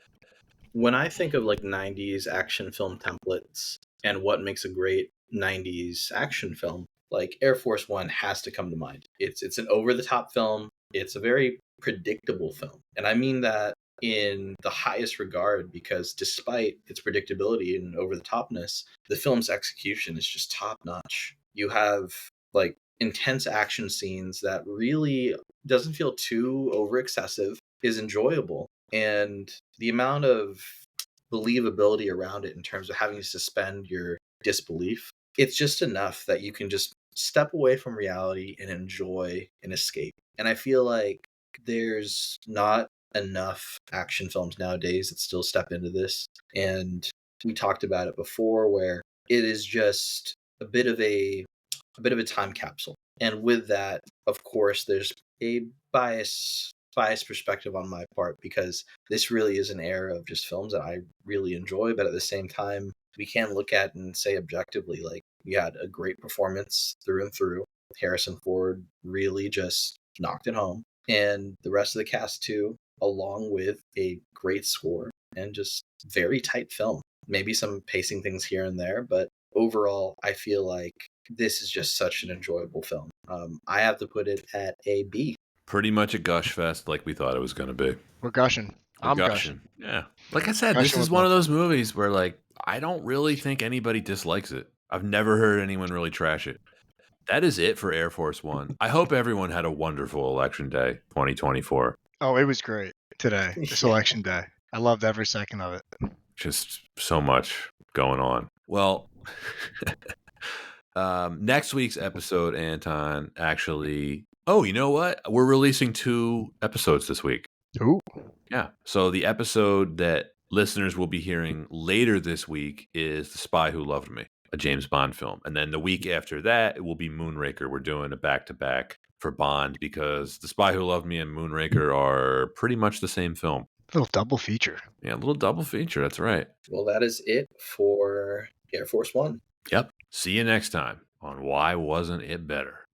When I think of like 90s action film templates and what makes a great 90s action film, like Air Force One has to come to mind. It's an over the top film. It's a very predictable film. And I mean that in the highest regard because despite its predictability and over the topness, the film's execution is just top notch. You have like intense action scenes that really doesn't feel too over excessive, is enjoyable. And the amount of believability around it in terms of having to suspend your disbelief, it's just enough that you can just step away from reality and enjoy an escape. And I feel like there's not enough action films nowadays that still step into this. And we talked about it before where it is just a bit of a time capsule. And with that, of course, there's a biased perspective on my part because this really is an era of just films that I really enjoy, but at the same time, we can look at and say objectively, like we had a great performance through and through. Harrison Ford really just knocked it home, and the rest of the cast too, along with a great score and just very tight film. Maybe some pacing things here and there, but overall, I feel like this is just such an enjoyable film. I have to put it at a B. Pretty much a gush fest like we thought it was going to be. We're gushing. We're I'm gushing. Yeah. Like I said, Gushing this is with one of love. those movies where like I don't really think anybody dislikes it. I've never heard anyone really trash it. That is it for Air Force One. I hope everyone had a wonderful election day 2024. Oh, it was great today, this Yeah. election day. I loved every second of it. Just so much going on. Well, next week's episode, Anton, actually. Oh, you know what? We're releasing 2 episodes this week. Ooh. Yeah. So the episode that listeners will be hearing later this week is The Spy Who Loved Me, a James Bond film. And then the week after that, it will be Moonraker. We're doing a back-to-back for Bond because The Spy Who Loved Me and Moonraker are pretty much the same film. Little double feature. Yeah, a little double feature. That's right. Well, that is it for Air Force One. Yep. See you next time on Why Wasn't It Better?